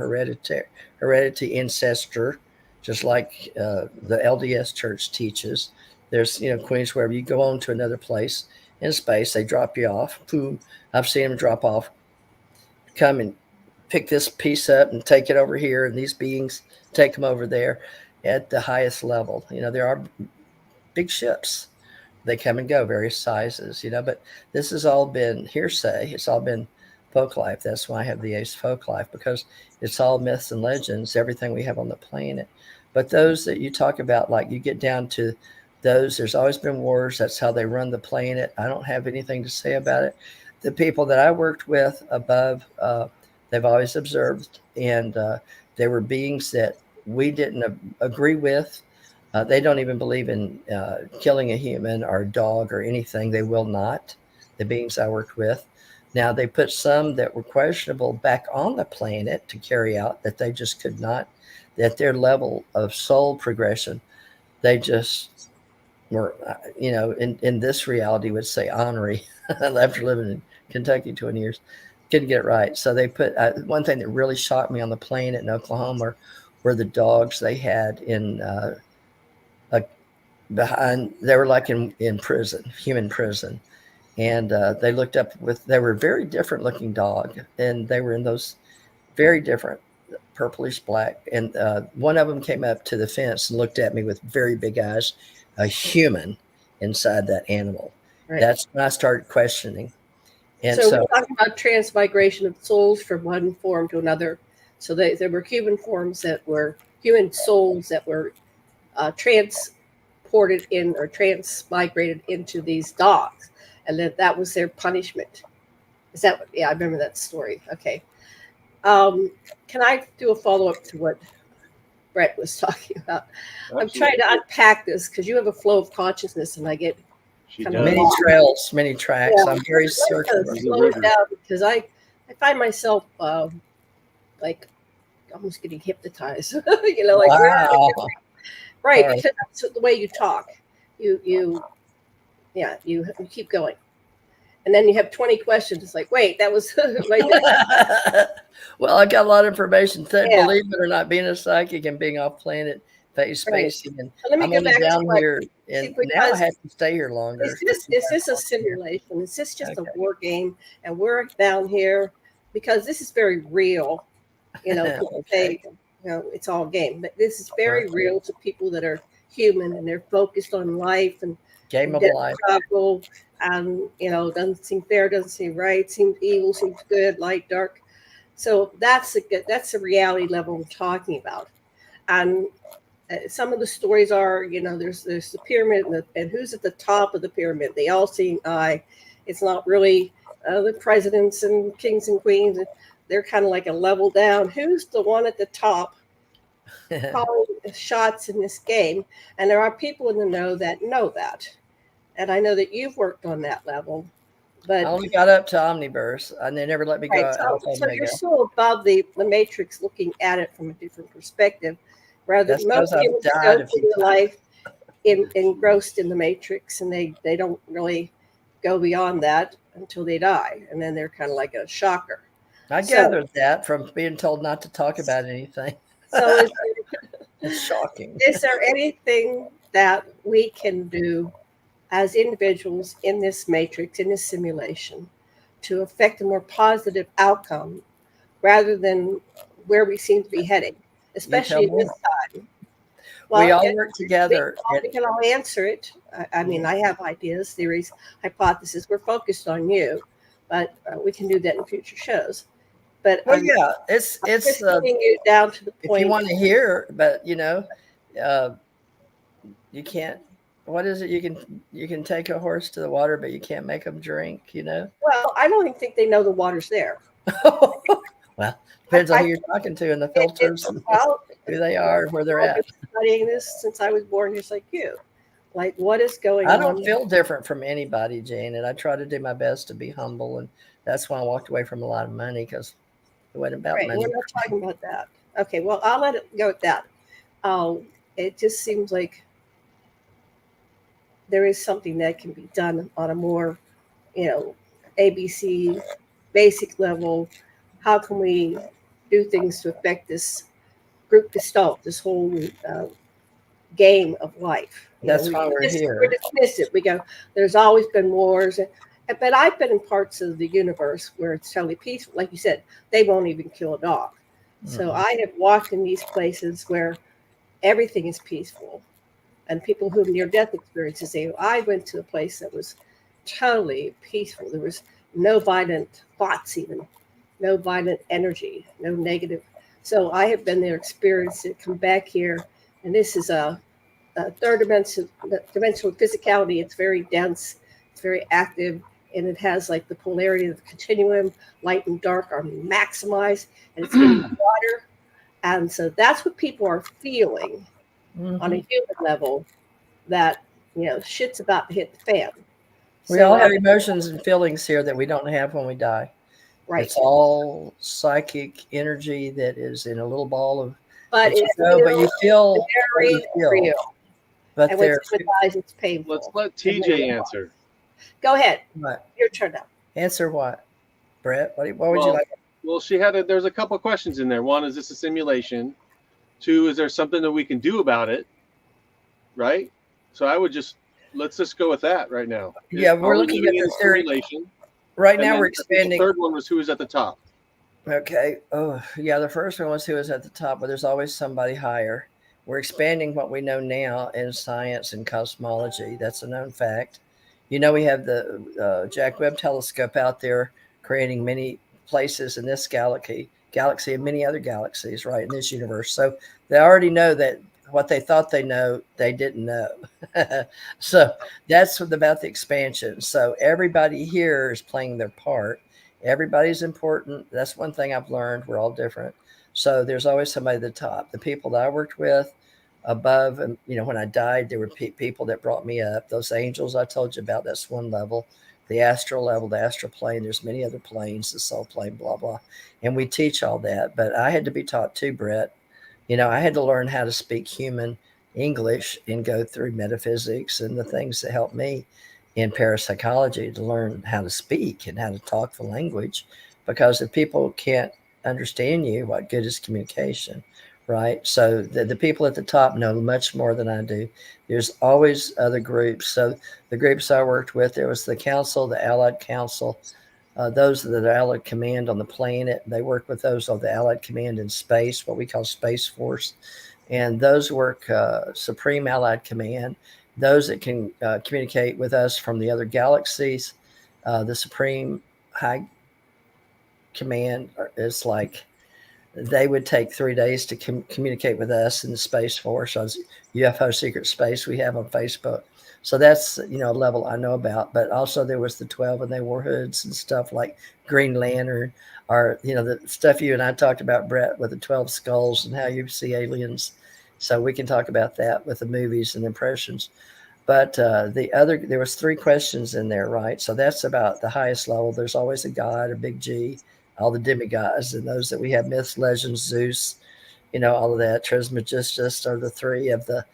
heredity ancestor, just like the LDS church teaches. There's, queens, wherever you go on to another place in space, they drop you off. Boom. I've seen them drop off, come and pick this piece up and take it over here. And these beings take them over there at the highest level. There are big ships. They come and go, various sizes, but this has all been hearsay. It's all been folk life. That's why I have the Ace Folk Life, because it's all myths and legends, everything we have on the planet. But those that you talk about, like you get down to those, there's always been wars. That's how they run the planet. I don't have anything to say about it. The people that I worked with above, they've always observed, and they were beings that we didn't agree with. They don't even believe in killing a human or a dog or anything. They will not, the beings I worked with. Now, they put some that were questionable back on the planet to carry out, that they just could not, that their level of soul progression, they just were, in this reality would say ornery. After living in Kentucky 20 years, couldn't get it right. So they put, one thing that really shocked me on the planet in Oklahoma were the dogs they had in behind, they were like in prison, human prison. And they looked up they were very different looking dog. And they were in those very different purplish black. And one of them came up to the fence and looked at me with very big eyes, a human inside that animal. Right. That's when I started questioning. And so we're talking about transmigration of souls from one form to another. So there were human forms that were human souls that were transported in or transmigrated into these dogs, and that was their punishment. Is that what? Yeah, I remember that story. Okay. Can I do a follow-up to what Bret was talking about? Absolutely. I'm trying to unpack this because you have a flow of consciousness, and I get many trails, many tracks. Yeah, I'm very circular. Slow it down because I find myself like almost getting hypnotized. Like wow. Right, because that's the way you talk. You keep going. And then you have 20 questions. It's like, wait, that was right there. Well, I got a lot of information. Yeah. Believe it or not, being a psychic and being off planet, face Right. spacing, and So let me I'm go only back to down what, here, see, and now I because have to stay here longer. is this a simulation? Is this just Okay. a war game? And we're down here because this is very real. You know, people Okay. say, you know, it's all game, but this is very Okay. real to people that are human and they're focused on life and Game of death life. struggle. And, you know, doesn't seem fair, doesn't seem right, seems evil, seems good, light, dark. So that's the reality level I'm talking about. And some of the stories are, you know, there's the pyramid and who's at the top of the pyramid. They all seeing eye. It's not really the presidents and kings and queens. They're kind of like a level down. Who's the one at the top calling the shots in this game? And there are people in the know that. And I know that you've worked on that level. I But only got up to Omniverse, and they never let me go right, Alpha so Omega. you're still above the matrix, looking at it from a different perspective. Rather, That's most because I've people died go a through few their times. life engrossed in the matrix, and they don't really go beyond that until they die, and then they're kind of like a shocker. I So, gathered that from being told not to talk about anything. so It's shocking. is there anything that we can do as individuals in this matrix, in this simulation, to affect a more positive outcome rather than where we seem to be heading, You tell especially in me. this time? We Well, all work together. we can all answer it. I mean, I have ideas, theories, hypotheses. We're focused on you, but we can do that in future shows. But Well, I'm yeah, it's just getting you down to the if you point. want to hear, but you know, you can't. What is it? You can take a horse to the water, but you can't make them drink. You know. Well, I don't even think they know the water's there. Well, depends on who you're talking to and the filters and Well, who they are and where they're I've at. been studying this since I was born, just like you. Like, what is going I on? don't feel different from anybody, Jane, and I try to do my best to be humble, and that's why I walked away from a lot of money because it wasn't about Right, money. we're not talking about that. Okay, well, I'll let it go at that. It just seems like there is something that can be done on a more, you know, ABC basic level. How can we do things to affect this group gestalt, this whole game of life? You know, That's why we're we here. dismiss it. We go, there's always been wars. But I've been in parts of the universe where it's totally peaceful. Like you said, they won't even kill a dog. So I have walked in these places where everything is peaceful. And people who have near death experiences say, I went to a place that was totally peaceful. There was no violent thoughts, even no violent energy, no negative. So I have been there, experienced it, come back here. And this is a third dimensional physicality. It's very dense, it's very active, and it has like the polarity of the continuum. Light and dark are maximized, and it's getting water. And so that's what people are feeling on a human level, that, you know, shit's about to hit the fan. We So all have emotions and feelings here that we don't have when we die. right. It's all psychic energy that is in a little ball of. But You it's know, but you feel what very you feel. real. But And when there, someone dies, it's painful. Let's let TJ answer. Go ahead. what? Your turn now. Answer what, Brett? What would you like? Well, there's a couple of questions in there. One, is this a simulation? Two, is there something that we can do about it? Right. So let's just go with that right now. Yeah, we're looking at the theory. simulation. Right And now, then we're I think expanding. The third one was who is at the top. Okay. Oh, yeah. The first one was who is at the top, but there's always somebody higher. We're expanding what we know now in science and cosmology. That's a known fact. You know, we have the Jack Webb telescope out there creating many places in this galaxy and many other galaxies, right, in this universe. So they already know that what they thought they know, they didn't know. So that's about the expansion. So everybody here is playing their part. Everybody's important. That's one thing I've learned. We're all different. So there's always somebody at the top. The people that I worked with above, and you know, when I died, there were people that brought me up. Those angels I told you about, that's one level. The astral level, the astral plane. There's many other planes, the soul plane, blah, blah. And we teach all that. But I had to be taught too, Brett. You know, I had to learn how to speak human English and go through metaphysics and the things that helped me. in parapsychology to learn how to speak and how to talk the language, because if people can't understand you, what good is communication, right? So the people at the top know much more than I do. There's always other groups. So the groups I worked with, there was the council, the Allied Council, those are the Allied Command on the planet. They work with those of the Allied Command in space, what we call Space Force. And those work Supreme Allied Command, those that can communicate with us from the other galaxies. The Supreme High Command is like, they would take 3 days to communicate with us in the Space Force on UFO Secret Space we have on Facebook. So that's, a level I know about. But also there was the 12 and they wore hoods and stuff like Green Lantern, or, the stuff you and I talked about, Bret, with the 12 skulls and how you see aliens. So we can talk about that with the movies and impressions. But there was 3 questions in there, right? So that's about the highest level. There's always a god, a big G, all the demigods, and those that we have, myths, legends, Zeus, all of that. Trismegistus are the 3 of the,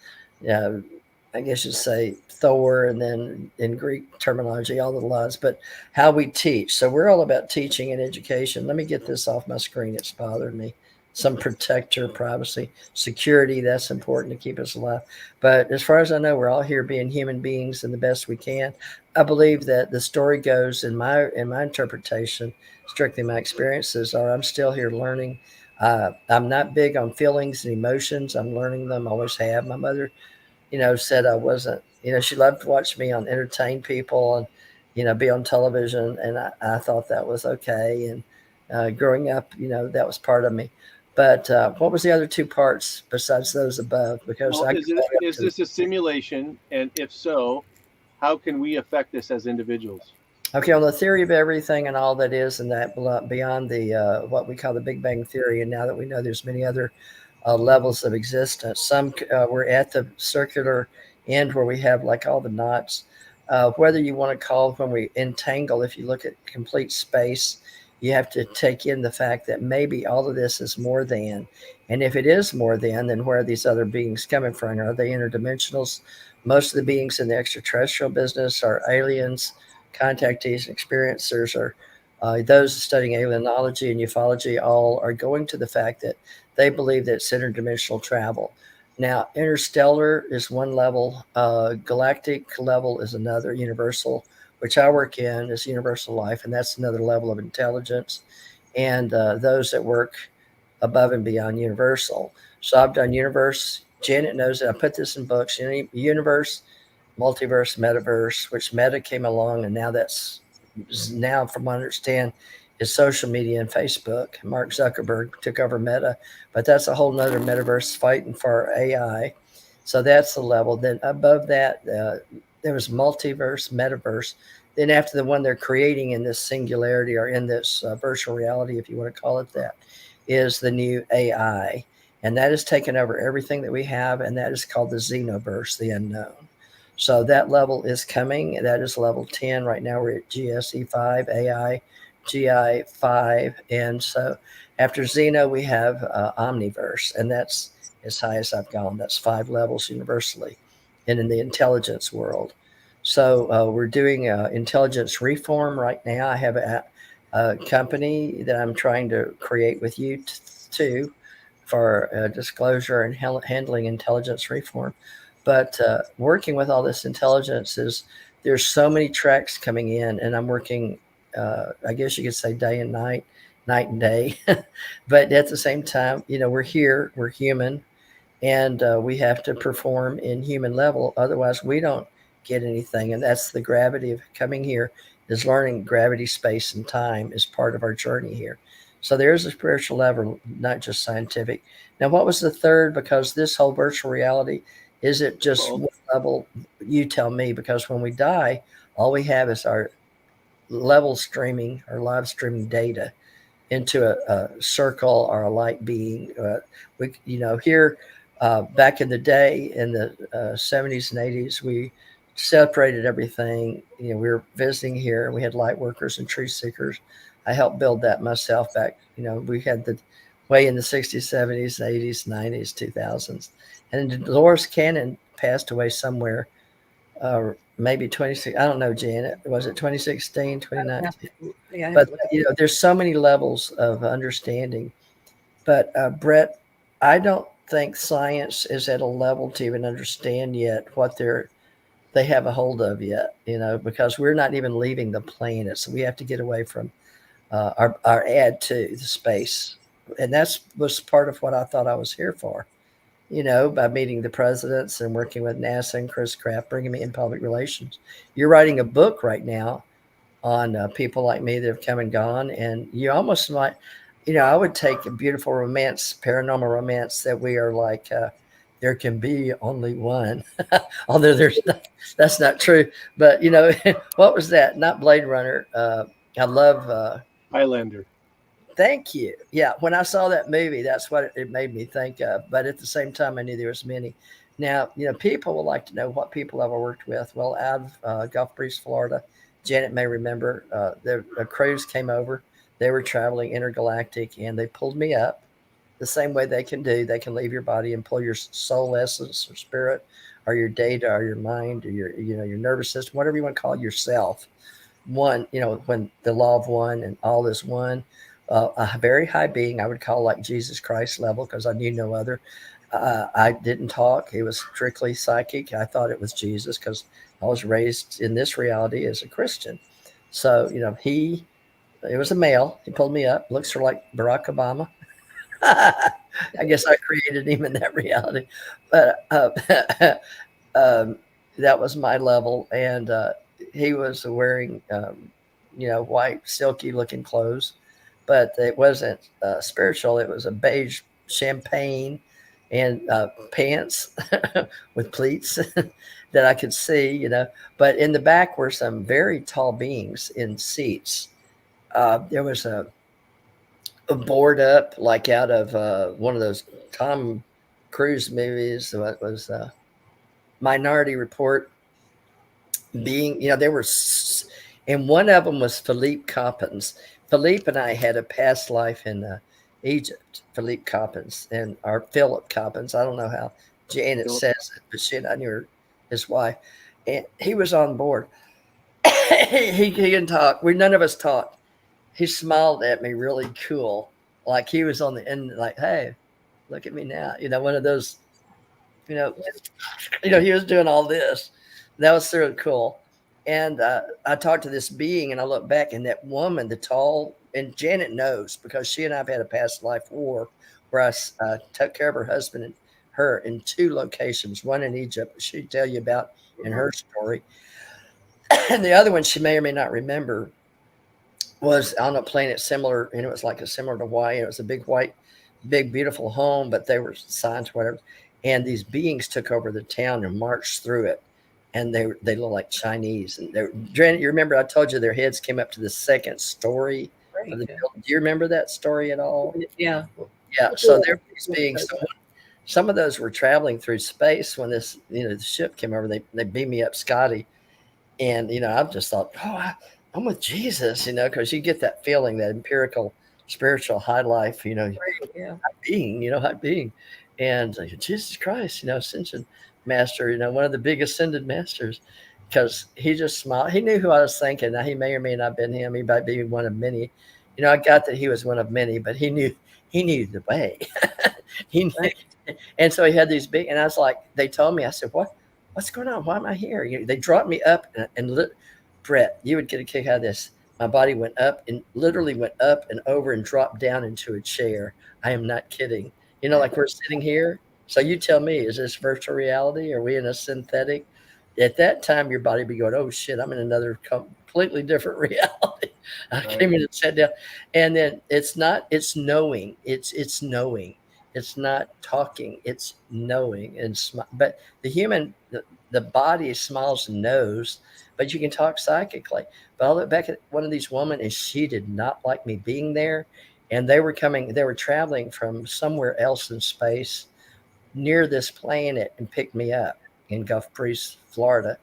I guess you'd say Thor, and then in Greek terminology, all the laws. But how we teach. So we're all about teaching and education. Let me get this off my screen. It's bothering me. Some protector, privacy, security. That's important to keep us alive. But as far as I know, we're all here being human beings and the best we can. I believe that the story goes in my interpretation, strictly my experiences are, I'm still here learning. I'm not big on feelings and emotions. I'm learning them. Always have. My mother, said I wasn't, she loved to watch me entertain people and, be on television. And I thought that was okay. And growing up, that was part of me. But what was the other 2 parts besides those above? Because well, is this a simulation? And if so, how can we affect this as individuals? Okay, on the theory of everything and all that is, and that beyond the what we call the Big Bang Theory, and now that we know there's many other levels of existence, some we're at the circular end where we have like all the knots. Whether you want to call when we entangle, if you look at complete space, you have to take in the fact that maybe all of this is more than, and if it is more than, then where are these other beings coming from? Are they interdimensionals? Most of the beings in the extraterrestrial business are aliens, contactees, and experiencers, or those studying alienology and ufology, all are going to the fact that they believe that it's interdimensional travel. Now, interstellar is one level, galactic level is another, universal, which I work in, is universal life, and that's another level of intelligence. And those that work above and beyond universal. So I've done universe. Janet knows that I put this in books. Universe, multiverse, metaverse, which Meta came along, and now from what I understand is social media and Facebook. Mark Zuckerberg took over Meta, but that's a whole nother metaverse fighting for AI. So that's the level. Then above that, there was multiverse, metaverse. Then after the one they're creating in this singularity, or in this virtual reality, if you want to call it that, is the new AI. And that has taken over everything that we have, and that is called the Xenoverse, the unknown. So that level is coming. That is level 10. Right now we're at GSE5, AI, GI5. And so after Xeno, we have Omniverse, and that's as high as I've gone. That's 5 levels universally and in the intelligence world. So we're doing intelligence reform right now. I have a company that I'm trying to create with you too, for disclosure and handling intelligence reform. But working with all this intelligence there's so many tracks coming in, and I'm working, I guess you could say day and night, night and day. But at the same time, we're here, we're human, and we have to perform in human level. Otherwise, we don't get anything. And that's the gravity of coming here, is learning gravity, space, and time is part of our journey here. So there's a spiritual level, not just scientific. Now, what was the third? Because this whole virtual reality, is it just one level? You tell me, because when we die, all we have is our level streaming or live streaming data into a circle or a light being. Here back in the day, in the 70s and 80s, we separated everything. We were visiting here. We had light workers and truth seekers. I helped build that myself back. We had the way in the 60s, 70s, 80s, 90s, 2000s. And Dolores Cannon passed away somewhere maybe 26. I don't know, Janet. Was it 2016, 2019? Yeah, I have But to look. there's so many levels of understanding. But Brett, I don't think science is at a level to even understand yet what they have a hold of yet. Because we're not even leaving the planet, so we have to get away from our add to the space, and that's was part of what I thought I was here for. By meeting the presidents and working with NASA and Chris Kraft, bringing me in public relations. You're writing a book right now on people like me that have come and gone, and you almost might, I would take a beautiful romance, paranormal romance, that we are like, there can be only one, although that's not true. But what was that? Not Blade Runner. I love. Highlander. Thank you. Yeah, when I saw that movie, that's what it made me think of. But at the same time, I knew there was many. Now, people would like to know what people I've worked with. Well, out of Gulf Breeze, Florida, Janet may remember a cruise came over. They were traveling intergalactic, and they pulled me up the same way they can do. They can leave your body and pull your soul essence or spirit or your data or your mind or your nervous system, whatever you want to call yourself. One, when the law of one and all is one, a very high being, I would call like Jesus Christ level, because I knew no other. I didn't talk. It was strictly psychic. I thought it was Jesus because I was raised in this reality as a Christian. So, it was a male. He pulled me up, looks like Barack Obama. I guess I created him in that reality. But that was my level. And he was wearing, white, silky looking clothes, but it wasn't spiritual. It was a beige champagne and pants with pleats that I could see, But in the back were some very tall beings in seats. There was a board up like out of one of those Tom Cruise movies. What was Minority Report? Being, there were, and one of them was Philippe Coppens. Philippe and I had a past life in Egypt. Philippe Coppens or Philip Coppens. I don't know how Janet says it, but shit, I knew his wife, and he was on board. he didn't talk. None of us talked. He smiled at me really cool, like he was on the end, like, hey, look at me now. One of those, you know, he was doing all this. That was sort of cool. And I talked to this being, and I look back, and that woman, the tall, and Janet knows because she and I have had a past life war where I took care of her husband and her in 2 locations, one in Egypt, she'd tell you about in her story. And the other one she may or may not remember was on a planet similar, and it was like a similar to Hawaii. It was a big white, big, beautiful home, but they were signs, whatever. And these beings took over the town and marched through it. And they look like Chinese. And Janet, you remember I told you their heads came up to the 2nd story of the building. Do you remember that story at all? Yeah. Yeah. So there were these beings. Some of those were traveling through space when this, the ship came over. They beamed me up, Scotty. And, I just thought, I'm with Jesus, because you get that feeling, that empirical, spiritual high life, Yeah. high being. And Jesus Christ, ascension master, one of the big ascended masters, because he just smiled. He knew who I was thinking. Now, he may or may not have been him. He might be one of many. I got that he was one of many, but he knew the way. He knew. Right. And so he had these big, and I was like, they told me, I said, what's going on? Why am I here? They dropped me up and Bret, you would get a kick out of this. My body went up and literally went up and over and dropped down into a chair. I am not kidding. Like we're sitting here. So you tell me, is this virtual reality? Are we in a synthetic? At that time, your body would be going, oh shit, I'm in another completely different reality. I came in and sat down. And then it's knowing. It's knowing. It's not talking. It's knowing. But the body smiles and knows, but you can talk psychically. But I look back at one of these women, and she did not like me being there. And they were traveling from somewhere else in space near this planet and picked me up in Gulf Breeze, Florida,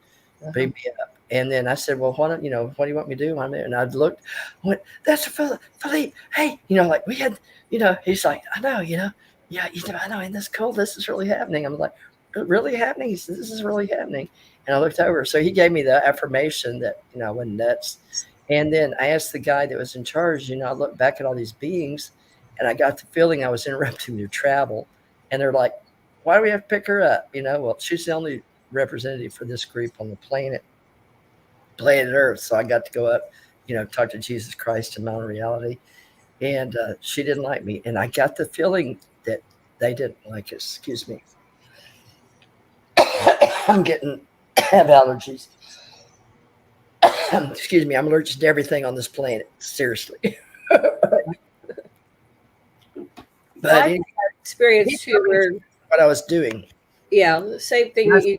picked me up. And then I said, well, what do you want me to do? I'm there. And I looked, went, that's Philippe. Hey, like we had, he's like, I know, yeah, I know. And that's cool. This is really happening. I'm like, really happening? He said, this is really happening. And I looked over. So he gave me the affirmation that, I wasn't nuts. And then I asked the guy that was in charge, I looked back at all these beings and I got the feeling I was interrupting their travel. And they're like, why do we have to pick her up? Well, she's the only representative for this group on the planet Earth. So I got to go up, talk to Jesus Christ in my own reality. And she didn't like me. And I got the feeling that they didn't like us. Excuse me. I'm have allergies. Excuse me. I'm allergic to everything on this planet. Seriously. But I had experience too where what I was doing. Yeah, the same thing. You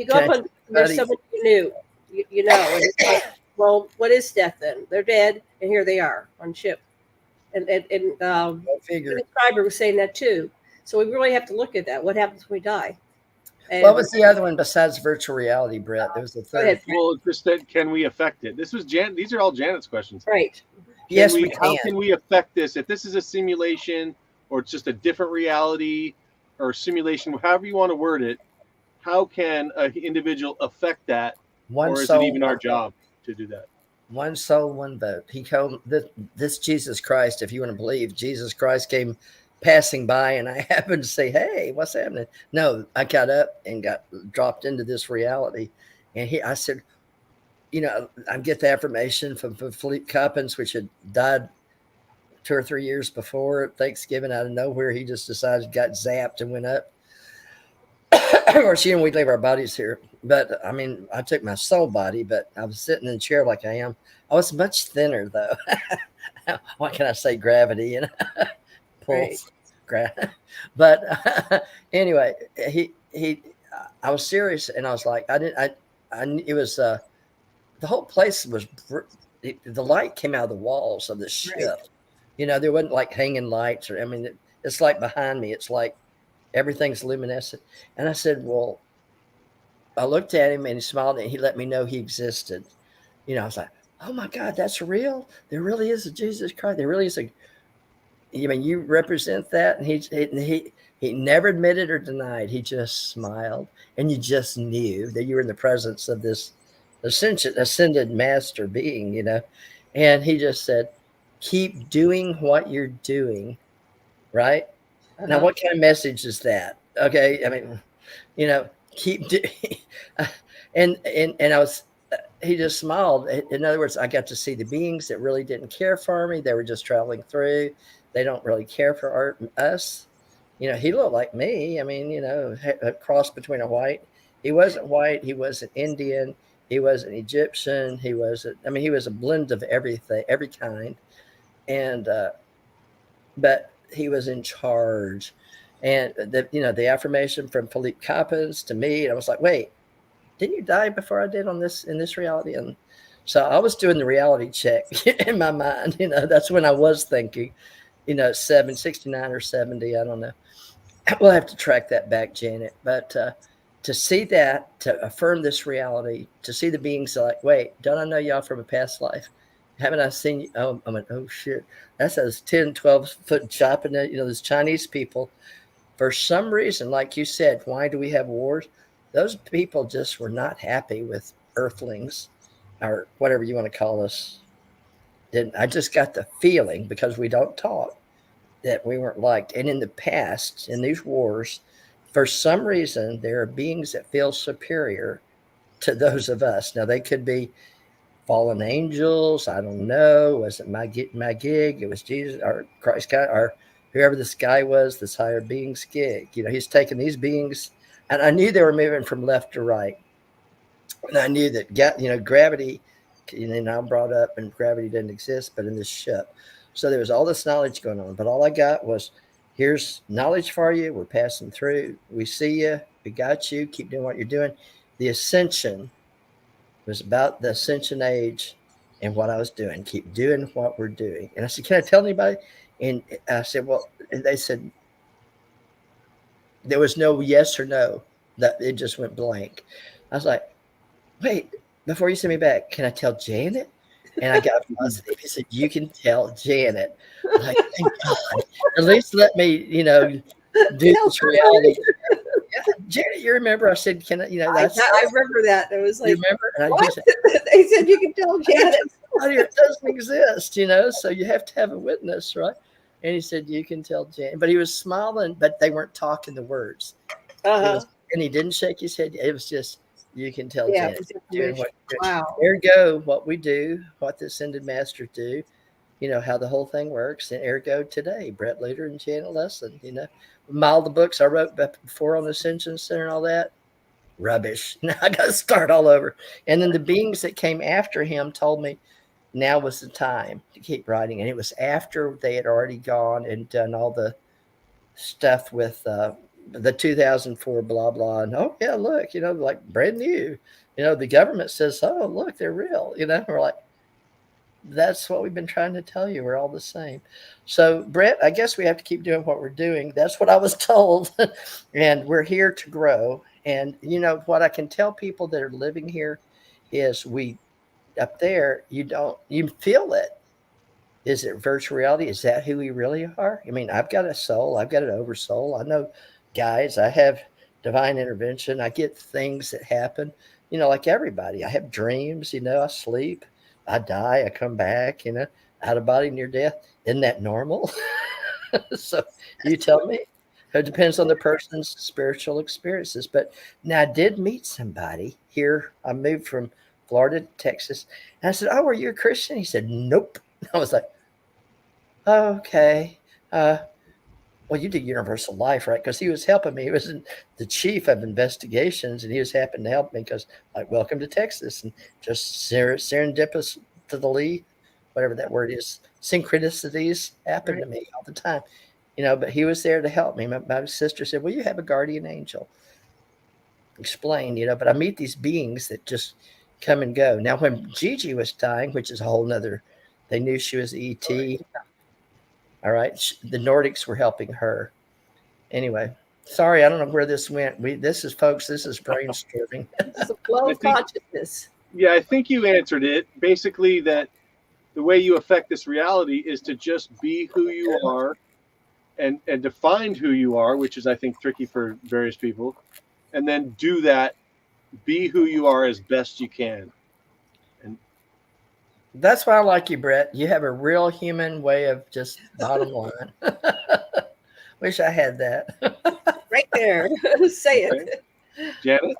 go up on, there's someone you knew, and it's like, well, what is death then? They're dead, and here they are on ship. And Schreiber was saying that too. So we really have to look at that. What happens when we die? And what was the other one besides virtual reality, Brett? There was the third. Well, just that, can we affect it? This was These are all Janet's questions. Right. Yes, we can. How can we affect this? If this is a simulation or it's just a different reality or simulation, however you want to word it, how can an individual affect that? Or is it even our job to do that? One soul, one vote. He called this Jesus Christ, if you want to believe, Jesus Christ came passing by and I happened to say, hey, what's happening? No, I got up and got dropped into this reality. And I said, I get the affirmation from Philippe Coppens, which had died 2 or 3 years before Thanksgiving out of nowhere. He just decided, got zapped and went up. Of course, we leave our bodies here. But I mean, I took my soul body, but I was sitting in the chair like I am. I was much thinner though. What can I say? Gravity, pulse. Right. But anyway, I was serious and I was like, it was, the whole place was, the light came out of the walls of the ship. Right. There wasn't like hanging lights it's like behind me. It's like everything's luminescent. And I said, well, I looked at him and he smiled and he let me know he existed. I was like, oh my God, that's real. There really is a Jesus Christ. There really is you represent that. And he never admitted or denied. He just smiled and you just knew that you were in the presence of this ascended master being, and he just said, keep doing what you're doing. Right. Uh-huh. Now, what kind of message is that? Okay. I mean, keep doing, and I was, he just smiled. In other words, I got to see the beings that really didn't care for me. They were just traveling through. They don't really care for us. He looked like me. I mean, a cross between a white. He wasn't white. He wasn't Indian. He wasn't Egyptian. He was a blend of everything, every kind. And, but he was in charge. And the affirmation from Philippe Coppens to me, and I was like, wait, didn't you die before I did in this reality? And so I was doing the reality check in my mind. That's when I was thinking, 69 or 70, I don't know. We'll have to track that back, Janet. But to see that, to affirm this reality, to see the beings like, wait, don't I know y'all from a past life? Haven't I seen you? Oh, I went, oh shit. That's those 10, 12 foot chopping, those Chinese people. For some reason, like you said, why do we have wars? Those people just were not happy with earthlings or whatever you want to call us. I just got the feeling, because we don't talk, that we weren't liked. And in the past, in these wars, for some reason, there are beings that feel superior to those of us. Now, they could be fallen angels. I don't know. Was it my gig? It was Jesus or Christ God or whoever this guy was, this higher being's gig. He's taking these beings, and I knew they were moving from left to right. And I knew that, gravity, I'm brought up and gravity didn't exist, but in this ship. So there was all this knowledge going on. But all I got was, here's knowledge for you. We're passing through. We see you. We got you. Keep doing what you're doing. The ascension was about the ascension age and what I was doing. Keep doing what we're doing. And I said, can I tell anybody? And I said, well, and they said, there was no yes or no. That it just went blank. I was like, wait, before you send me back, can I tell Janet? And I got positive. He said, you can tell Janet. I'm like, thank God. At least let me, do this reality. Janet, you remember I said, can I, I remember that. It was like, you remember? And what? They said you can tell Janet. It doesn't exist, so you have to have a witness, right? And he said, you can tell Janet. But he was smiling, but they weren't talking the words. And he didn't shake his head. It was just, you can tell Janet. Doing what, wow. Ergo, what we do, what the Ascended Masters do, how the whole thing works. And ergo today, Bret Lueder and Janet Lessin, all the books I wrote before on the Ascension Center and all that, rubbish. Now I got to start all over. And then the beings that came after him told me now was the time to keep writing. And it was after they had already gone and done all the stuff with the 2004 blah, blah. And, oh, yeah, look, like brand new. The government says, oh, look, they're real. We're like, that's what we've been trying to tell you. We're all the same. So, Bret, I guess we have to keep doing what we're doing. That's what I was told. And we're here to grow. And, what I can tell people that are living here is up there, you feel it. Is it virtual reality? Is that who we really are? I mean, I've got a soul. I've got an oversoul. I know, guys, I have divine intervention. I get things that happen, like everybody. I have dreams, I sleep. I die, I come back, out of body near death. Isn't that normal? So you tell me. It depends on the person's spiritual experiences. But now I did meet somebody here. I moved from Florida to Texas. And I said, oh, are you a Christian? He said, nope. I was like, oh, okay. Well, you do universal life, right? Because he was helping me. He was the chief of investigations, and he was happy to help me because, like, welcome to Texas, and just serendipitously, whatever that word is, synchronicities happen to me all the time, But he was there to help me. My sister said, "Well, you have a guardian angel." Explain, But I meet these beings that just come and go. Now, when Gigi was dying, which is a whole nother, they knew she was ET. All right. The Nordics were helping her. Anyway, sorry, I don't know where this went. This is brainstorming. It's a flow of consciousness. Yeah, I think you answered it. Basically, that the way you affect this reality is to just be who you are and to find who you are, which is, I think, tricky for various people. And then do that, be who you are as best you can. That's why I like you, Bret. You have a real human way of just bottom line. Wish I had that. Right there. Say it. Janet?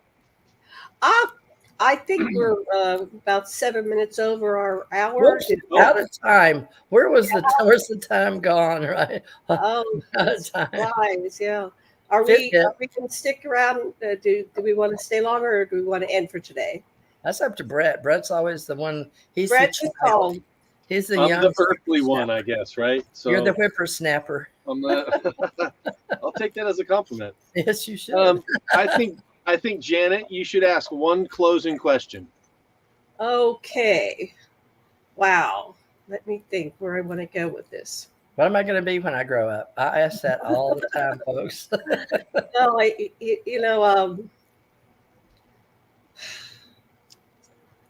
I think we're about 7 minutes over our hour. Out of time. Where's the time gone, right? Oh, flies, yeah. Are we going to stick around? Do we want to stay longer, or do we want to end for today? That's up to Bret. Bret's always the one. He's Bret's the child. He's the young. I'm the earthly one, I guess, right? So you're the whippersnapper. I'll take that as a compliment. Yes, you should. I think Janet, you should ask one closing question. Okay. Wow. Let me think where I want to go with this. What am I going to be when I grow up? I ask that all the time, folks. No,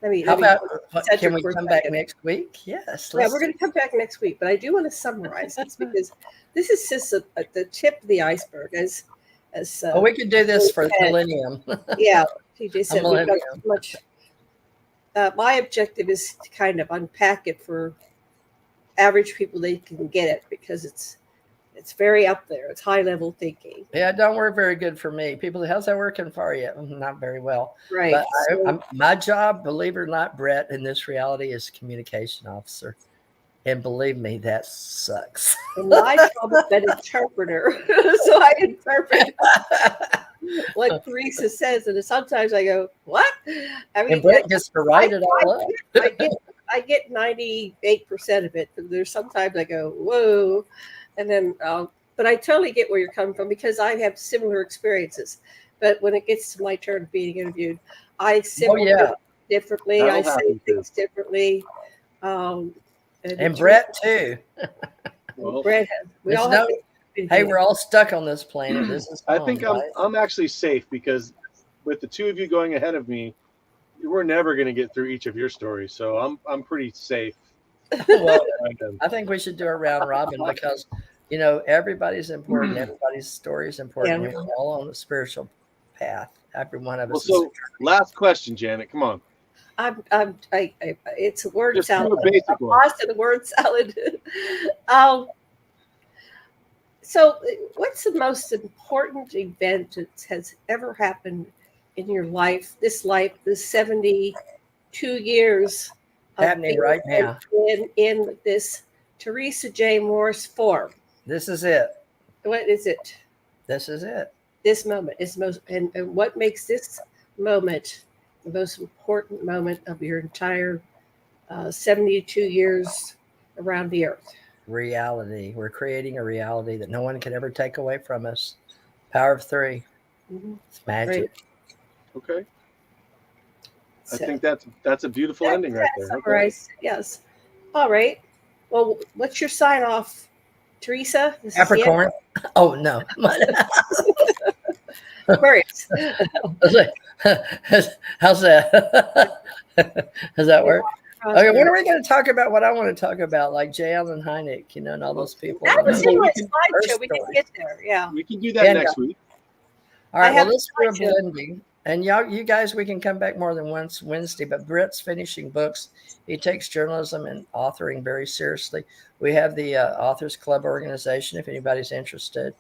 Can we come back next week? Yes. Yeah, we're going to come back next week, but I do want to summarize this because this is just the tip of the iceberg. We could do this for the millennium. Yeah, TJ said we've got much. My objective is to kind of unpack it for average people. They can get it because it's very up there. It's high level thinking. Yeah, it don't work very good for me. People, how's that working for you? Not very well. Right. But my job, believe it or not, Bret, in this reality is communication officer. And believe me, that sucks. And my job is an interpreter. So I interpret what Theresa says. And sometimes I go, what? I mean, and Bret gets to write it all up. I get 98% of it. There's sometimes I go, whoa. And then, but I totally get where you're coming from because I have similar experiences. But when it gets to my turn of being interviewed, I simplify differently. I say things differently. And Bret too. Well, Bret has. We're all stuck on this planet. This is I think I'm actually safe because with the two of you going ahead of me, we're never going to get through each of your stories. So I'm pretty safe. Well, I think we should do a round robin because everybody's important. Everybody's story is important. Yeah. We're all on the spiritual path. Every one of Well, us. so last question, Janet. Come on. It's a word Just salad. do a basic one. Lost in a word salad. um, so, what's the most important event that has ever happened in your life? This 72 years of happening being right now. in this Theresa J. Morris form. This is it. What is it? This is it. This moment is most, and what makes this moment the most important moment of your entire 72 years around the earth? Reality. We're creating a reality that no one can ever take away from us. Power of 3. Mm-hmm. It's magic. Right. Okay. I think that's a beautiful ending right there. Okay. Yes. All right. Well, what's your sign off, Theresa? Capricorn. Oh no. Aquarius. How's that? Does that work? Okay, when are we going to talk about what I want to talk about, like J. Allen Hynek, and all those people? That was in my slideshow. We didn't get there. Yeah. We can do that next week. All right. Well, let's do a blending. And you guys, we can come back more than once Wednesday, but Bret's finishing books. He takes journalism and authoring very seriously. We have the Authors Club organization, if anybody's interested.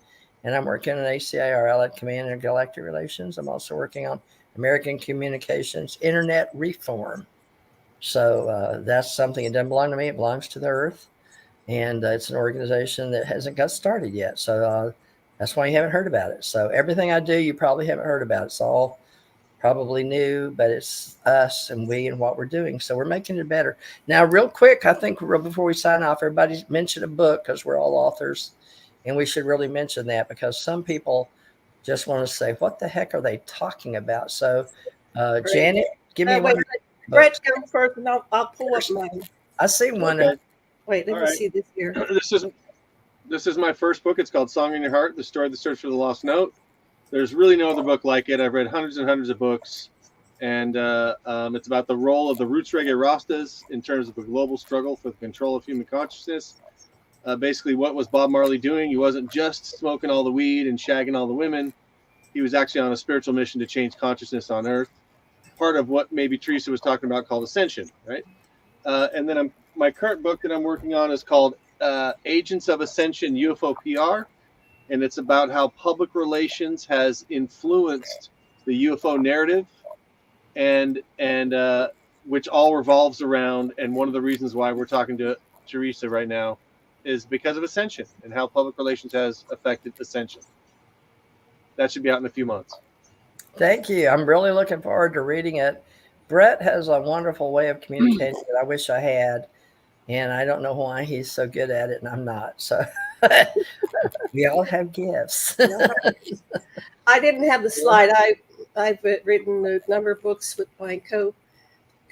And I'm working on ACIR, Allied Command and Galactic Relations. I'm also working on American Communications, Internet Reform. So that's something that doesn't belong to me. It belongs to the Earth. And it's an organization that hasn't got started yet. So that's why you haven't heard about it. So everything I do, you probably haven't heard about. It's all probably new, but it's us and we and what we're doing. So we're making it better. Now, real quick, I think before we sign off, everybody mention a book because we're all authors. And we should really mention that because some people just want to say, what the heck are they talking about? So, Janet, give me one. Brett, go first, and I'll pull up mine. I see one. Okay. Wait, let me see this here. This is my first book. It's called Song in Your Heart, The Story of the Search for the Lost Note. There's really no other book like it. I've read hundreds and hundreds of books. And it's about the role of the roots reggae Rastas in terms of the global struggle for the control of human consciousness. Basically, what was Bob Marley doing? He wasn't just smoking all the weed and shagging all the women. He was actually on a spiritual mission to change consciousness on Earth. Part of what maybe Theresa was talking about called Ascension, right? And then my current book that I'm working on is called Agents of Ascension UFO PR. And it's about how public relations has influenced the UFO narrative and which all revolves around. And one of the reasons why we're talking to Theresa right now is because of Ascension and how public relations has affected Ascension. That should be out in a few months. Thank you. I'm really looking forward to reading it. Bret has a wonderful way of communicating that I wish I had. And I don't know why he's so good at it and I'm not. So we all have gifts. I didn't have the slide. I've written a number of books with my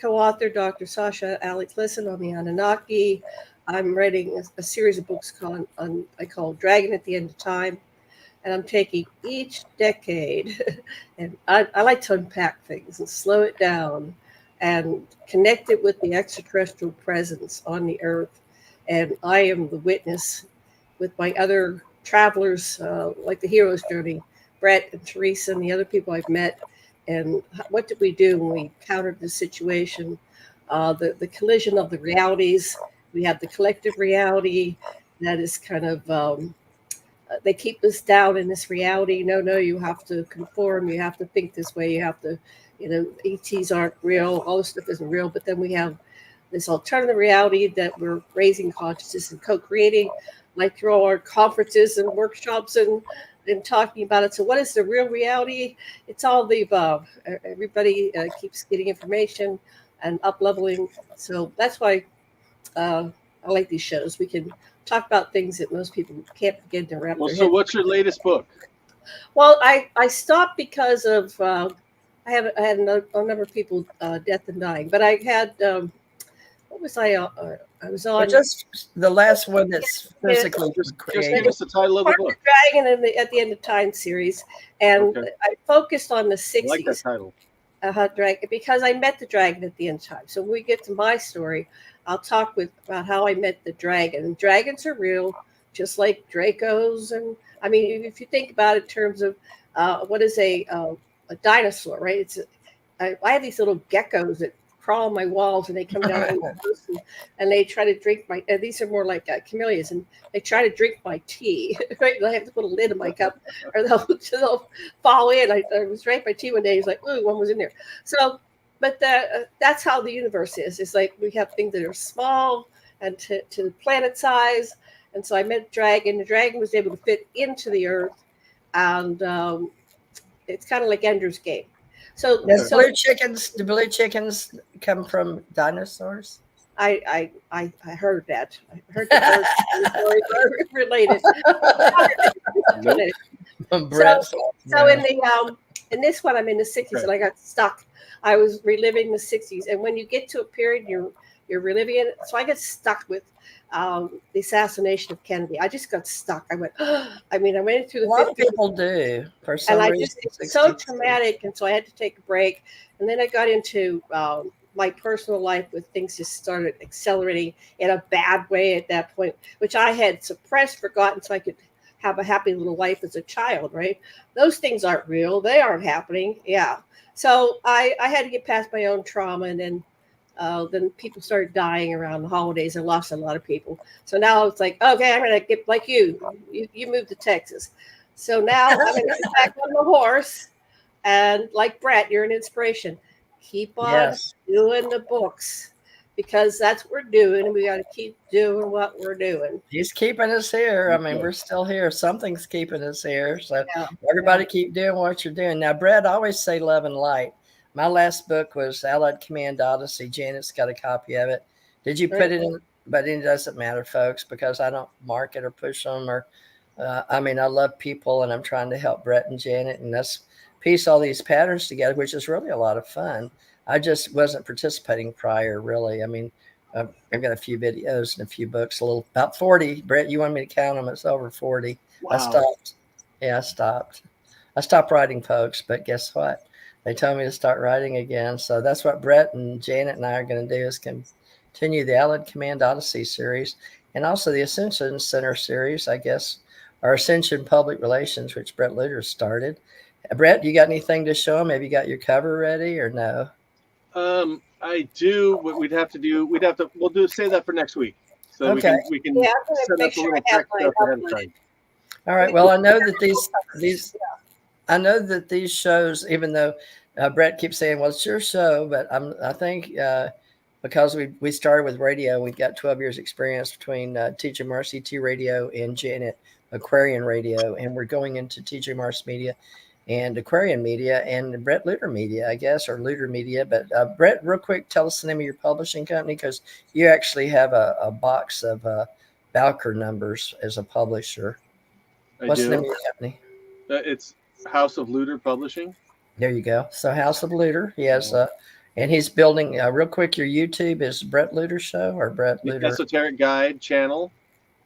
co-author, Dr. Sasha Alex Lessin, on the Anunnaki. I'm writing a series of books I call Dragon at the End of Time. And I'm taking each decade, and I like to unpack things and slow it down and connect it with the extraterrestrial presence on the earth. And I am the witness with my other travelers, like the Hero's Journey, Bret and Theresa and the other people I've met. And what did we do when we countered the situation? The collision of the realities. We have the collective reality that is kind of... they keep us down in this reality. No, you have to conform. You have to think this way. You have to, ETs aren't real. All this stuff isn't real. But then we have this alternative reality that we're raising consciousness and co-creating, like through all our conferences and workshops and talking about it. So what is the real reality? It's all the above. Everybody keeps getting information and up-leveling. So that's why I like these shows. We can talk about things that most people can't begin to wrap their head. So what's your latest book? Well, I stopped because of I had a number of people death and dying, but I had what was I was on just the last one that's physically just give us the title of the book. Dragon at the End of Time series, and I focused on the 60s. I like that title. Dragon, because I met the dragon at the end of time. So when we get to my story, I'll talk about how I met the dragon. And dragons are real, just like Dracos. And I mean, if you think about it in terms of what is a dinosaur, right? I have these little geckos that crawl on my walls, and they come down on my house, and they try to drink my. These are more like camellias, and they try to drink my tea. Right, and I have to put a lid in my cup, or they'll fall in. I was drank my tea one day. He's like, "Ooh, one was in there." So, but that's how the universe is. It's like we have things that are small and to planet size. And so I met a dragon. The dragon was able to fit into the earth, and it's kind of like Ender's Game. So, Do so blue chickens come from dinosaurs? I heard that. I heard the birds stories are related. Nope. So in this one, I'm in the 60s, and I got stuck. I was reliving the 60s, and when you get to a period, you're reliving it. So I got stuck with the assassination of Kennedy. I just got stuck. I went. I mean, I went through the. A lot of people do for some reason. It's so traumatic, and so I had to take a break. And then I got into my personal life, with things just started accelerating in a bad way at that point, which I had suppressed, forgotten, so I could have a happy little life as a child, right? Those things aren't real. They aren't happening. Yeah. So I had to get past my own trauma, and then people started dying around the holidays. I lost a lot of people. So now it's like, okay, I'm going to get like you moved to Texas. So now I'm going to get back on the horse. And like Bret, you're an inspiration. Keep on doing the books, because that's what we're doing. And we got to keep doing what we're doing. He's keeping us here. I mean, we're still here. Something's keeping us here. So everybody keep doing what you're doing. Now, Bret, I always say love and light. My last book was Allied Command Odyssey. Janet's got a copy of it. Did you put it in? But it doesn't matter, folks, because I don't market or push them. Or, I mean, I love people, and I'm trying to help Bret and Janet, and that's piece all these patterns together, which is really a lot of fun. I just wasn't participating prior, really. I mean, I've got a few videos and a few books, about 40. Bret, you want me to count them? It's over 40. Wow. I stopped. Yeah, I stopped. I stopped writing, folks, but guess what? They told me to start writing again. So that's what Bret and Janet and I are going to do, is continue the Allied Command Odyssey series, and also the Ascension Center series, I guess, or Ascension Public Relations, which Bret Lueder started. Bret, you got anything to show them? Have you got your cover ready or no? I do. What we'll save that for next week. So we can set up a little tech stuff ahead of time. All right. Well, I know that I know that these shows, even though Bret keeps saying, well, it's your show, but I think because we started with radio, we've got 12 years experience between TJ Mars ET Radio and Janet Aquarian Radio, and we're going into TJ Mars Media and Aquarian Media and Bret Lueder Media, I guess, or Lueder Media. But Bret, real quick, tell us the name of your publishing company, because you actually have a box of Bowker numbers as a publisher. What's the name of your company? It's House of Lueder Publishing. There you go. So House of Lueder. He has and he's building real quick. Your YouTube is Bret Lueder Show or Bret Lueder Esoteric Guide channel,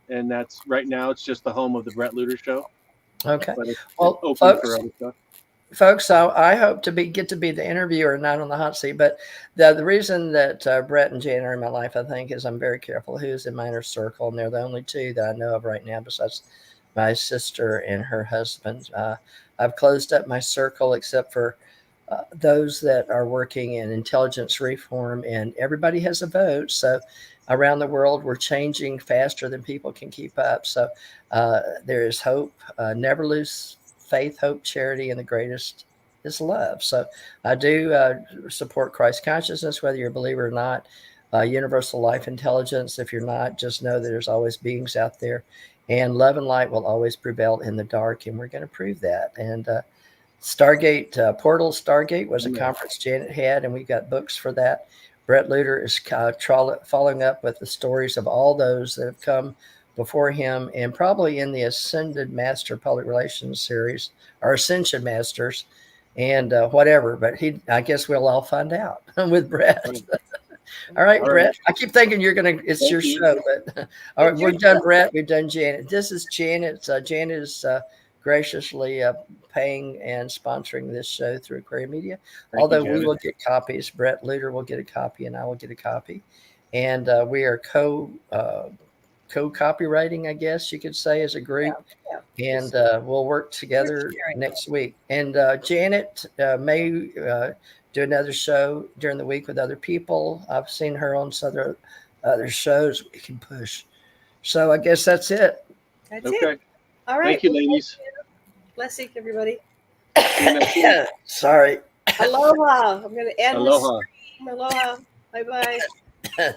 and that's right now. It's just the home of the Bret Lueder Show. Okay. Well, open for other stuff. Folks, so I hope to get to be the interviewer, not on the hot seat. But the reason that Bret and Jan are in my life, I think, is I'm very careful who's in my inner circle, and they're the only two that I know of right now, besides my sister and her husband. I've closed up my circle except for those that are working in intelligence reform, and everybody has a vote. So around the world, we're changing faster than people can keep up. So there is hope. Never lose faith, hope, charity, and the greatest is love. So I do support Christ consciousness, whether you're a believer or not. Universal life intelligence. If you're not, just know that there's always beings out there. And love and light will always prevail in the dark, and we're going to prove that. And Stargate, Portal Stargate was a conference Janet had, and we got books for that. Bret Lueder is following up with the stories of all those that have come before him, and probably in the Ascended Master Public Relations series, or Ascension Masters, and whatever. But I guess we'll all find out with Bret. All right, Bret. I keep thinking it's your show, but all right, we've done Bret, we've done Janet. This is Janet. Janet is graciously paying and sponsoring this show through Aquarian Media. Although we will get copies. Bret Lueder will get a copy, and I will get a copy. And we are co-copywriting, I guess you could say, as a group. And we'll work together sharing. next week. And Janet may do another show during the week with other people. I've seen her on some other shows we can push. So I guess that's it. That's Okay. it. All right. Thank you, ladies. Blessing, everybody. See you next week. Sorry. Aloha. I'm going to end Aloha. the stream. Aloha. Bye-bye.